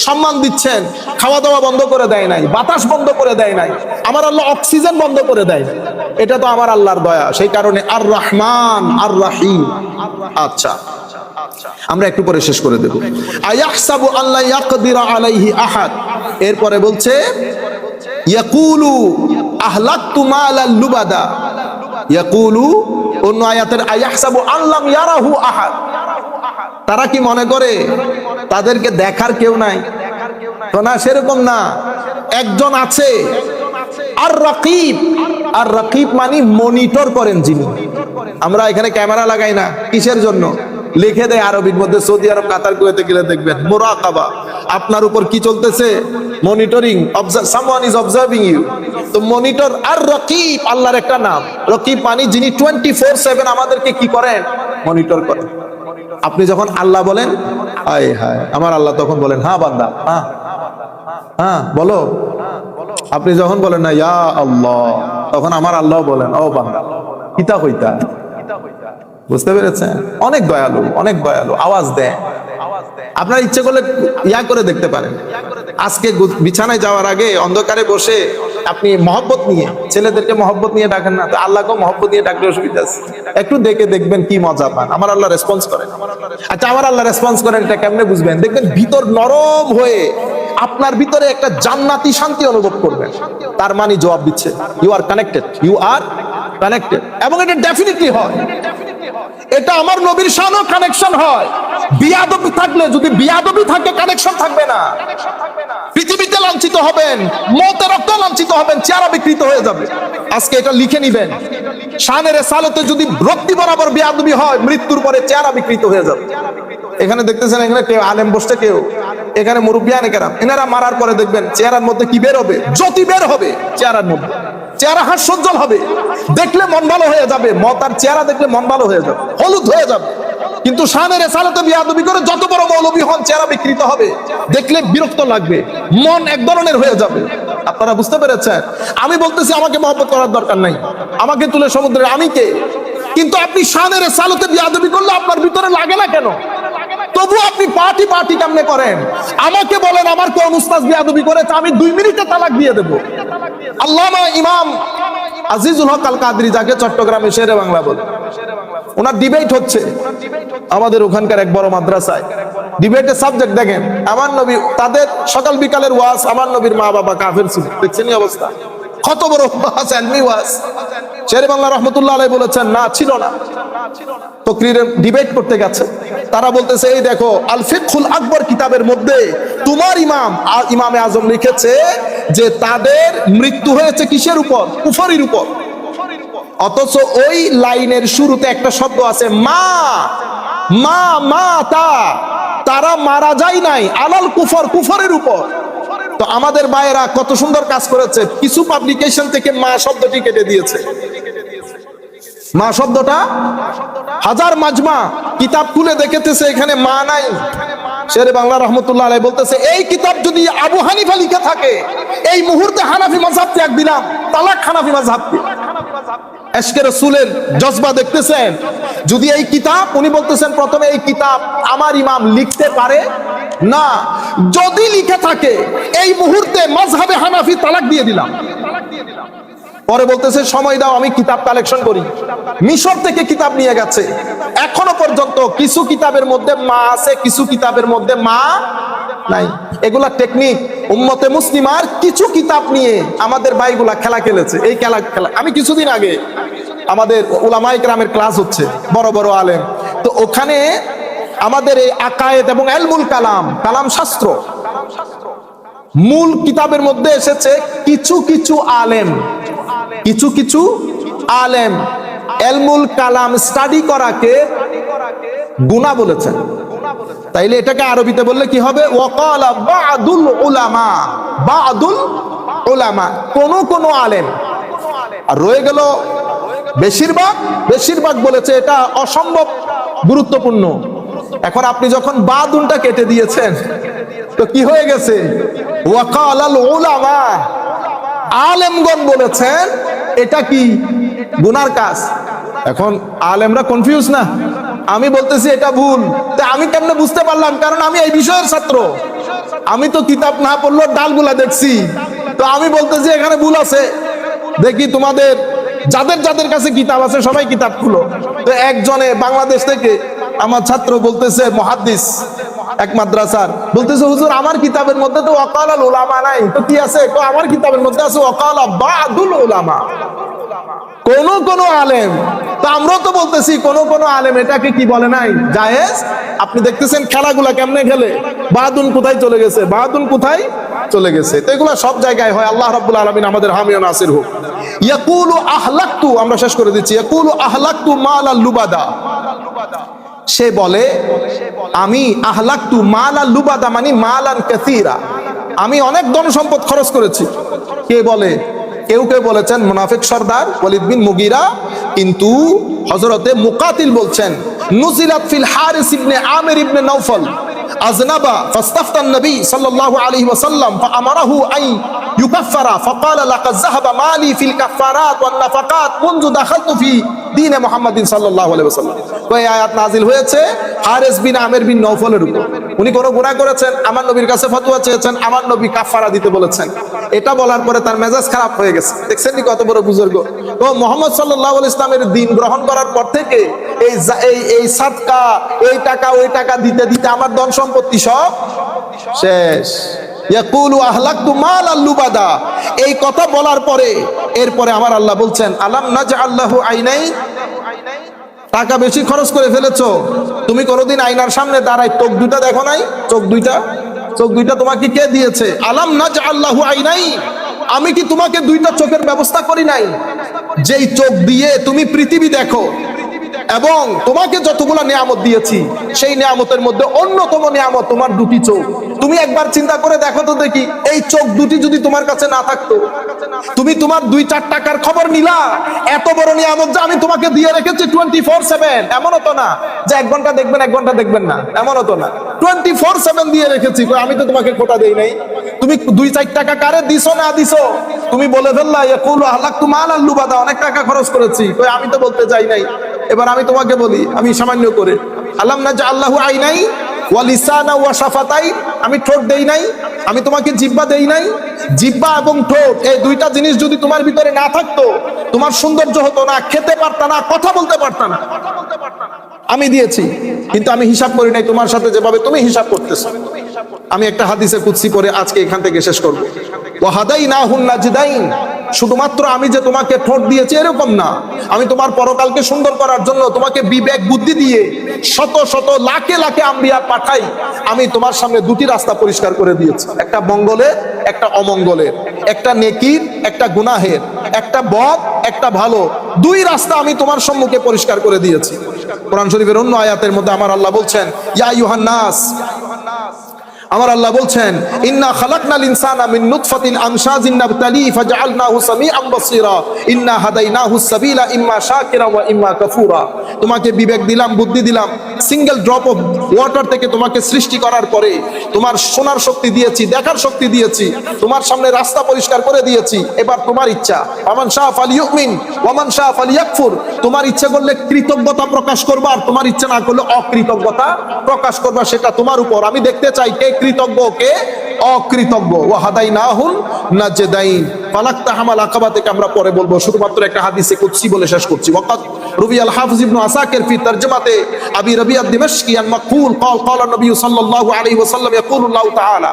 সম্মান দিচ্ছেন, খাওয়া দাওয়া বন্ধ করে দেয় নাই, বাতাস বন্ধ করে দেয় নাই, আমার আল্লাহ অক্সিজেন বন্ধ করে দেয় নাই। এটা তো আমার আল্লাহর দয়া। সেই কারণে আর রহমান আর রাহিম। আচ্ছা, আমরা একটু পরে শেষ করে দেব। আয়াহসাবু আল্লাহ ইয়াকদিরা আলাইহি আহাদ। এরপরে বলছে ইয়াকুলু আহলাকতু মালাল লুবাদা। ইয়াকুলু, অন্য আয়াতের আয়াহসাবু আল্লাম ইয়ারাহু আহাদ। তারা কি মনে করে তাদেরকে দেখার কেউ নাই? তো না, সেরকম না, একজন আছে। আর রাকিব, আর রাকিব মানে মনিটর করেন যিনি। আমরা এখানে ক্যামেরা লাগাই না, কিসের জন্য? লিখে দেয় আরবির মধ্যে। সৌদি আরব, কাতার, কুয়েতে গেলে দেখবেন মুরাকাবা, আপনার উপর কি চলতেছে, monitoring, someone is observing you. তো মনিটর আর রাকিব আল্লাহর একটা নাম। রাকিব মানে যিনি 24/7 আমাদেরকে কি করেন, মনিটর করেন। আপনি যখন আল্লাহ বলেন আয় হায় আমার আল্লাহ, তখন বলেন হ্যাঁ বান্দা, হ্যাঁ হ্যাঁ বলো। আপনি যখন বলেন না ইয়া আল্লাহ, তখন আমার আল্লাহ বলেন ও বান্দা কিতা কইতা। বুঝতে পেরেছেন? অনেক দয়ালু, অনেক দয়ালু, আওয়াজ দেয়। আপনার ইচ্ছে করলে ইয়া করে দেখতে পারেন। আজকে বিছানায় যাওয়ার আগে অন্ধকারে বসে আপনি মহব্বত নিয়ে, ছেলেদেরকে মহব্বত নিয়ে ডাকেন না, তো আল্লাহকে মহব্বত নিয়ে ডাকলে অসুবিধা আছে? একটু দেখে দেখবেন কি মজা পান। আমার আল্লাহ রেসপন্স করেন। আচ্ছা, আমার আল্লাহ রেসপন্স করেন, এটা কেমনে বুঝবেন? দেখবেন ভিতর নরম হয়ে আপনার ভিতরে একটা জান্নাতি শান্তি অনুভব করবেন। তার মানে জবাব দিচ্ছে you are connected, you are connected. এবং এটা ডেফিনেটলি হয়। এটা আমার নবীর শানও কানেকশন হয়। বিয়াদবি থাকলে, যদি বিয়াদবি থাকে, কানেকশন থাকবে না। পৃথিবীতে লাঞ্ছিত হবেন, মওতের রক্ত লাঞ্ছিত হবেন, চেহারা বিকৃত হয়ে যাবে। আজকে এটা লিখে নিবেন। শানের সালতে যদি রক্তি বরাবর বিয়াদবি হয়, মৃত্যুর পরে চেহারা বিকৃত হয়ে যাবে। এখানে দেখতেছেন, এখানে কেউ আলেম বসতে, কেউ এখানে মুরব্বিয়ানে কেরাম, এনারা মারার পরে দেখবেন চেহারার মধ্যে কি বের হবে, জ্যোতি বের হবে চেহারার মধ্যে। চেহারা হাস্যোজ্জ্বল হবে, দেখলে মন ভালো হয়ে যাবে। মতার চেহারা দেখলে মন ভালো হয়ে যাবে, হলুদ হয়ে যাবে। কিন্তু শানের সালাতে বিয়াদবি করে যত বড় মৌলবী হন, চেহারা বিকৃত হবে, দেখলে বিরক্ত লাগবে, মন এক ধরনের হয়ে যাবে। আপনারা বুঝতে পেরেছেন? আমি বলতেছি আমাকে মহব্বত করার দরকার নাই, আমাকে তুলে সমুদ্রে, আমি কে? কিন্তু আপনি শানের সালাতে বিয়াদবি করলে আপনার ভিতরে লাগে না কেন? তবু আপনি পার্টি পার্টি কেমনে করেন? আমাকে বলেন আমার কোন উস্তাদ বিয়াদবি করে, আমি 2 মিনিটে তালাক দিয়ে দেব। আল্লামা ইমাম আজিজুল হক আল কাদরি, যাকে চট্টগ্রামে শেরে বাংলা বলে, ওনার ডিবেট হচ্ছে আমাদের ওখানকার এক বড় মাদ্রাসায়। ডিবেটের সাবজেক্ট দেখেন, আমার নবী, তাদের সকাল বিকালের ওয়াজ, আমার নবীর মা বাবা কাফের ছিল। দেখছেন এই অবস্থা, কত বড় ওয়াজ, এলমি ওয়াজ। শেরে বাংলা রহমতুল্লাহ আলাইহি বলেছেন না, ছিল না। তকরীরে ডিবেট করতে গেছে, তারা বলতেছে এই দেখো আল ফিকহুল আকবর কিতাবের মধ্যে তোমার ইমামে আজম লিখেছে যে তাদের মৃত্যু হয়েছে কিসের উপর? কুফরির উপর। অথচ ওই লাইনের শুরুতে একটা শব্দ আছে মা মা মা, তারা মারা যায় নাই আলাল কুফর, কুফরের উপর। তো আমাদের ভাইয়েরা কত সুন্দর কাজ করেছে, কিছু পাবলিকেশন থেকে মা শব্দটি কেটে দিয়েছে। মা শব্দটা হাজার মাজমা কিতাব খুলে দেখেতেছে এখানে মা নাই। শেরে বাংলা রহমতুল্লাহ আলাইহি বলতেছে এই কিতাব যদি আবু হানিফা লিখে থাকে, এই মুহূর্তে হানাফি মাযহাব ত্যাগ দিলাম, তালাক হানাফি মাযহাব। এশকে রাসূলের জজবা দেখতেছেন। যদি এই কিতাব, উনি বলতেছেন প্রথমে এই কিতাব আমার ইমাম লিখতে পারে না, যদি লিখে থাকে এই মুহূর্তে মাযহাবে হানাফি তালাক দিয়ে দিলাম। পরে বলতেছে সময় দাও, আমি কিতাব কালেকশন করি। মিশর থেকে কিতাব নিয়ে গেছে, এখনো পর্যন্ত কিছু কিতাবের মধ্যে মা আছে, কিছু কিতাবের মধ্যে মা নাই। এগুলা টেকনিক। উম্মতে মুসলিমার কিছু কিতাব নিয়ে আমাদের ভাইগুলা খেলা খেলেছে। এই খেলা আমি কিছুদিন আগে, আমাদের উলামায়ে কেরামের ক্লাস হচ্ছে, বড় বড় আলেম, তো ওখানে আমাদের এই আকায়েদ এবং ইলমুল কালাম, কালাম শাস্ত্র, মূল কিতাবের মধ্যে এসেছে কিছু কিছু আলেম ইলমুল কালাম স্টাডি করাকে গুনাহ বলেছেন। তাইলে এটাকে আরবিতে বললে কি হবে? ওয়াকালা বাদুল উলামা, কোন আলেম। আর রয়ে গেল বেশিরভাগ বলেছে এটা অসম্ভব গুরুত্বপূর্ণ। এখন আপনি যখন বাদুনটা কেটে দিয়েছেন, তো কি হয়ে গেছে? ওয়াকালাল উলামা, আলেমগণ বলেছেন এটা কি গুনার কাজ। এখন আলেমরা কনফিউজ না, আমি বলতেছি এটা ভুল। তা আমি কেমনে বুঝতে পারলাম? কারণ আমি এই বিষয়ের ছাত্র, আমি তো কিতাব না পড়লেও ডালগুলা দেখছি। তো আমি বলতেছি এখানে ভুল আছে। দেখি তোমাদের যাদের যাদের কাছে কিতাব আছে সবাই কিতাব খুলো। তো একজনে বাংলাদেশ থেকে আমার ছাত্র বলতেছে, মুহাদ্দিস এক মাদ্রাসার, বলতেছে হুজুর আমার কিতাবের মধ্যে তো ওয়াকালাল উলামা নাই। তো কি আছে? তো আমার কিতাবের মধ্যে আছে ওয়াকালা বাদুল উলামা, কোন আলেম। তো আমরাও তো বলতেছি কোন আলেম এটাকে কি বলে নাই জায়েজ। আপনি দেখতেছেন খেলাগুলা কেমনে খেলে, বাদুন কোথায় চলে গেছে, বাদুন কোথায় চলে গেছে। তো এগুলা সব জায়গায় হয়। আল্লাহ রাব্বুল আলামিন আমাদের হামি ও নাসির হোক। ইয়াকুলু আহলাকতু, আমরা শেষ করে দিচ্ছি, ইয়াকুলু আহলাকতু মালাল লুবাদা, সে বলে আমি আহলাকতু মালাল লুবাদা মানে মালান কাসীরা, আমি অনেক ধন সম্পদ খরচ করেছি। কে বলে? কেউ কেউ বলেছেন মুনাফিক সর্দার ওয়ালিদ বিন মুগীরা, কিন্তু হযরতে মুকাতিল বলছেন নুজিলাত ফিল হারিস ইবনে আমির ইবনে নাওফল আযনাবা ফাস্তাফতান নবী সাল্লাল্লাহু আলাইহি ওয়াসাল্লাম ফাআমারাহু আই ইউকাফফারা ফাকালা লাকাদ যাহাবা মালি ফিল কাফফারাত ওয়ান নাফাকাত মুনযু দাখালতু ফি দ্বীনে মুহাম্মাদিন সাল্লাল্লাহু আলাইহি ওয়াসাল্লাম। তো এই আয়াত নাযিল হয়েছে হারিস বিন আমির বিন নাওফলের উপর। উনি কোন গুনাহ করেছেন, আমার নবীর কাছে ফতোয়া চেয়েছেন, আমার নবী কাফফারা দিতে বলেছেন। এটা বলার পরে তার মেজাজ খারাপ হয়ে গেছে। দেখছেন নি কত বড় বুজুর্গ। তো মুহাম্মদ সাল্লাল্লাহু আলাইহি ইসলামের দ্বীন গ্রহণ করার পর থেকে এই সাদকা, এই টাকা ওই টাকা দিতে দিতে আমার ধন সম্পত্তি সব শেষ। ইয়াকুলু আহলাকতু মালাল লুবাদা, এই কথা বলার পরে এরপরে আমার আল্লাহ বলছেন আলাম নাজআল্লাহু আইনাইন, টাকা বেশি খরচ করে ফেলেছো। তুমি কোনোদিন আয়নার সামনে দাঁড়াই চোখ দুইটা দেখো নাই? চোখ দুইটা তোমাকে কে দিয়েছে? আলাম নাজআল্লাহু আইনাইন, আমি কি তোমাকে দুইটা চোখের ব্যবস্থা করি নাই? যেই চোখ দিয়ে তুমি পৃথিবী দেখো এবং তোমাকে যতগুলা নিয়ামত দিয়েছি সেই নিয়ামতের মধ্যে অন্যতম নিয়ামত তোমার দুটি চোখ। তুমি একবার চিন্তা করে দেখো তো দেখি, এই চোখ দুটি যদি তোমার কাছে না থাকতো, তুমি তোমার 2-4 টাকার খবর নিলা? এত বড় নিয়ামত যে আমি তোমাকে দিয়ে রেখেছি 24/7, এমনও তো না যে 1 ঘন্টা দেখবেন 1 ঘন্টা দেখবেন না, এমনও তো না, 24/7 দিয়ে রেখেছি। আমি তো তোমাকে কোটা দেই নাই। তুমি 2-4 টাকা কারে দিছো না দিছো তুমি বলে ফেললা ইয়াকুলু আহলাকতু মালাল লুবাদা, অনেক টাকা খরচ করেছি। আমি তো বলতে চাই নাই। এবার আমি তোমাকে বলি, আমি সামান্য করে আলাম নাজআল্লাহু আইনাই ওয়া লিসানা ওয়া শাফাতাই, আমি ঠোঁট দেই নাই? আমি তোমাকে জিহ্বা দেই নাই? জিহ্বা এবং ঠোঁট, এই দুইটা জিনিস যদি তোমার ভিতরে না থাকতো, তোমার সৌন্দর্য হতো না, খেতে পারতা না, কথা বলতে পারতা না। আমি দিয়েছি, কিন্তু আমি হিসাব করি নাই তোমার সাথে যেভাবে তুমি হিসাব করতেছো। আমি একটা হাদিসে কুদসি পড়ে আজকে এখান থেকে শেষ করব। ওয়া হাদাইনাহুন নাজদাইন, শুধুমাত্র আমি যে তোমাকে ঠোঁট দিয়েছি এরকম না, আমি তোমার পরকালকে সুন্দর করার জন্য তোমাকে বিবেক বুদ্ধি দিয়ে শত শত লাখে লাখে আম্বিয়া পাঠাই। আমি তোমার সামনে দুটি রাস্তা পরিষ্কার করে দিয়েছি, একটা মঙ্গলের একটা অমঙ্গলের, একটা নেকির একটা গুনাহের, একটা বদ একটা ভালো, দুই রাস্তা আমি তোমার সম্মুখে পরিষ্কার করে দিয়েছি। কোরআন শরীফের অন্য আয়াতের মধ্যে আমার আল্লাহ বলছেন ইয়া আইয়ুহান নাস, আমার আল্লাহ বলছেন ইন্না খালাকনাল ইনসানা মিন নুতফাতিন আমশাজিন নাবতালি ফাজআলনাহু সামিআন বাসীরা ইন্না হাদাইনাহুস সাবিলা ইম্মা শাকিরা ওয়া ইম্মা কাফুরা। তোমাকে বিবেক দিলাম, বুদ্ধি দিলাম, সিঙ্গেল ড্রপ অফ ওয়াটার থেকে তোমাকে সৃষ্টি করার পরে তোমার শোনার শক্তি দিয়েছি, দেখার শক্তি দিয়েছি, তোমার সামনে রাস্তা পরিষ্কার করে দিয়েছি। এবার তোমার ইচ্ছা, ওয়ামান শাআ ফালিয়ুমিন ওয়ামান শাআ ফালিয়াকফুর, তোমার ইচ্ছা করলে কৃতজ্ঞতা প্রকাশ করবা, আর তোমার ইচ্ছা না করলে অকৃতজ্ঞতা প্রকাশ করবা, সেটা তোমার উপর। আমি দেখতে চাই কে কৃতজ্ঞ কে অকৃতজ্ঞ। ওয়া হাদাইনাহুন নাজদাইন, ফালাকতাহামাল আকাবা থেকে আমরা পরে বলবো, শুধুমাত্র একটা হাদিসে কুদসি বলে শেষ করছি। ওয়াকাদ রুবিয়াল হাফিজ ইবনে আসাকির ফি তারজমাতে আবি রাবিয়া দিমাশকি আন মাকফুল قال قال النبي صلى الله عليه وسلم يقول الله تعالى,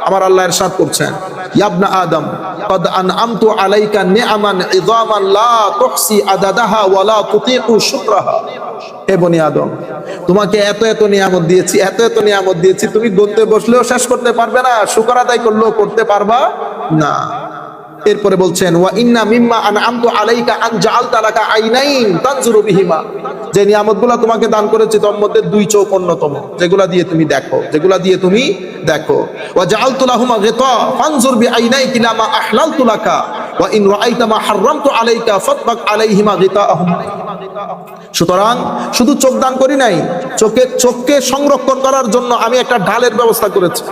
আমার আল্লাহ ইরশাদ করছেন ইয়া ইবনা আদম قد انعمت عليك نعما عظاما لا تحصي عددها ولا تطيق شكرها। হে বনি আদম, তোমাকে এত এত নিয়ামত দিয়েছি, এত এত নিয়ামত দিয়েছি, তুমি গুনতে বসলেও শেষ করতে পারবে না, শুকর আদায় করলেও করতে পারবা না। এরপরে বলছেন ওয়া ইন্না মিম্মা আনআমতু আলাইকা আন জাআলতা লাকা আইনাইন তানজুরু বিহিমা, যে নিয়ামতগুলো তোমাকে দান করেছি তার মধ্যে দুই চোখ অন্যতম, যেগুলা দিয়ে তুমি দেখো, যেগুলা দিয়ে তুমি দেখো। ওয়া জাআলতু লাহুমা গিতা ফানজুর বিআইনাইকা লামা আহলালতু লাকা ওয়া ইন রাআইতা মা হারামতু আলাইকা ফাতবাক আলাইহিমা গিতাআহুম। সুতরাং শুধু চোখ দান করি নাই, চোখকে সংরক্ষণ করার জন্য আমি একটা ঢালের ব্যবস্থা করেছি।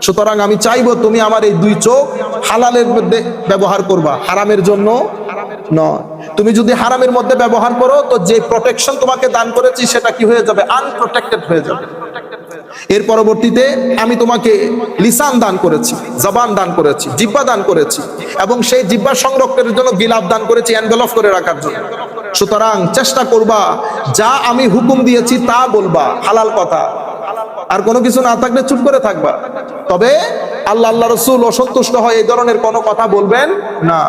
সুতরাং আমি চাইবো তুমি আমার এই দুই চোখ হালালের মধ্যে ব্যবহার করবা, হারামের জন্য নয়। তুমি যদি হারামের মধ্যে ব্যবহার করো তো যে প্রোটেকশন তোমাকে দান করেছি সেটা কি হয়ে যাবে? আনপ্রোটেক্টেড হয়ে যাবে। এর পরবর্তীতে আমি তোমাকে লিসান দান করেছি, জবান দান করেছি, জিহ্বা দান করেছি, এবং সেই জিহ্বা সংরক্ষণের জন্য গিলাফ দান করেছি, এনভেলপ করে রাখার জন্য। সুতরাং চেষ্টা করবা যা আমি হুকুম দিয়েছি তা বলবা, হালাল কথা, আর কোনো কিছু না থাকলে চুপ করে থাকবা। তবে আল্লাহ আল্লাহ রসুল অসন্তুষ্ট হয় এই ধরনের কোনো কথা বলবেন না।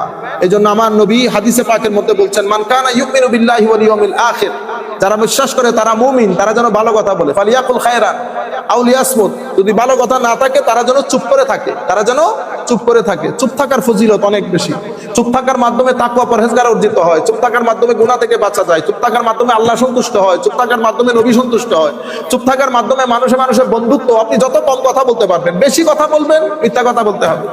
এই জন্য আমার নবী হাদিসে পাকের মধ্যে বলছেন, মান কানা ইউমিনু বিল্লাহি ওয়াল ইয়াউমিল আখির, যারা বিশ্বাস করে তারা মুমিন, তারা যেন ভালো কথা বলে। ফালিয়াকুল খায়রান আও লিয়াসমুত, যদি ভালো কথা না থাকে তারা যেন চুপ করে থাকে, তারা যেন চুপ করে থাকে। চুপ থাকার ফজিলত অনেক বেশি। চুপ থাকার মাধ্যমে তাকওয়া পরহেজগার অর্জিত হয়, চুপ থাকার মাধ্যমে গুনাহ থেকে বাঁচা যায়, চুপ থাকার মাধ্যমে আল্লাহ সন্তুষ্ট হয়, চুপ থাকার মাধ্যমে নবী সন্তুষ্ট হয়, চুপ থাকার মাধ্যমে মানুষে মানুষের বন্ধুত্ব। আপনি যত কম কথা বলতে পারবেন, বেশি কথা বলবেন, মিথ্যা কথা বলতে হবে।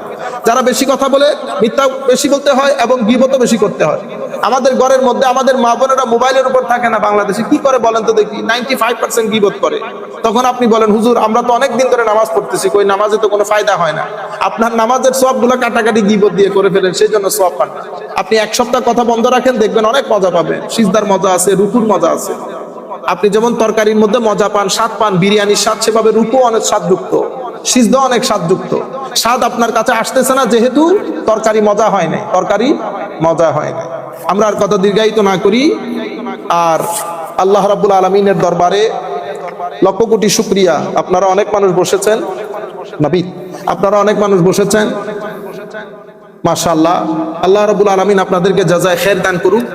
যারা বেশি কথা বলে মিথ্যা বেশি বলতে হয় এবং গীবতও বেশি করতে হয়। আমাদের ঘরের মধ্যে আমাদের মা বোনেরা মোবাইলের উপর থাকে না, বাংলাদেশে কি করে বলেন তো দেখি? 95% গীবত করে। তখন আপনি বলেন, হুজুর আমরা তো অনেক দিন ধরে নামাজ পড়তেছি, কই নামাজে তো কোনো ফায়দা হয় না। আপনার নামাজের সওয়াবগুলো কাটাকাটি গীবত দিয়ে করে ফেলেন, সেই জন্য সওয়াব পান। আপনি এক সপ্তাহ কথা বন্ধ রাখেন, দেখবেন অনেক মজা পাবেন। সিজদার মজা আছে, রুকুর মজা আছে। আপনি যেমন তরকারির মধ্যে মজা পান, স্বাদ পান, বিরিয়ানির স্বাদ, সেভাবে রুকু অনেক স্বাদযুক্ত, সিজদা অনেক স্বাদযুক্ত। স্বাদ আপনার কাছে আসতেছে না যেহেতু তরকারি মজা হয় নাই, তরকারি মজা হয় নাই। আমরা আর কথা দীর্ঘায়িত না করি। আর আল্লাহ রাব্বুল আলামিনের দরবারে লক্ষ কোটি শুকরিয়া, আপনারা অনেক মানুষ বসেছেন, নাবিদ আপনারা অনেক মানুষ বসেছেন, মাশাআল্লাহ। আল্লাহ রাব্বুল আলামিন আপনাদেরকে জাযায়ে খায়ের দান করুক।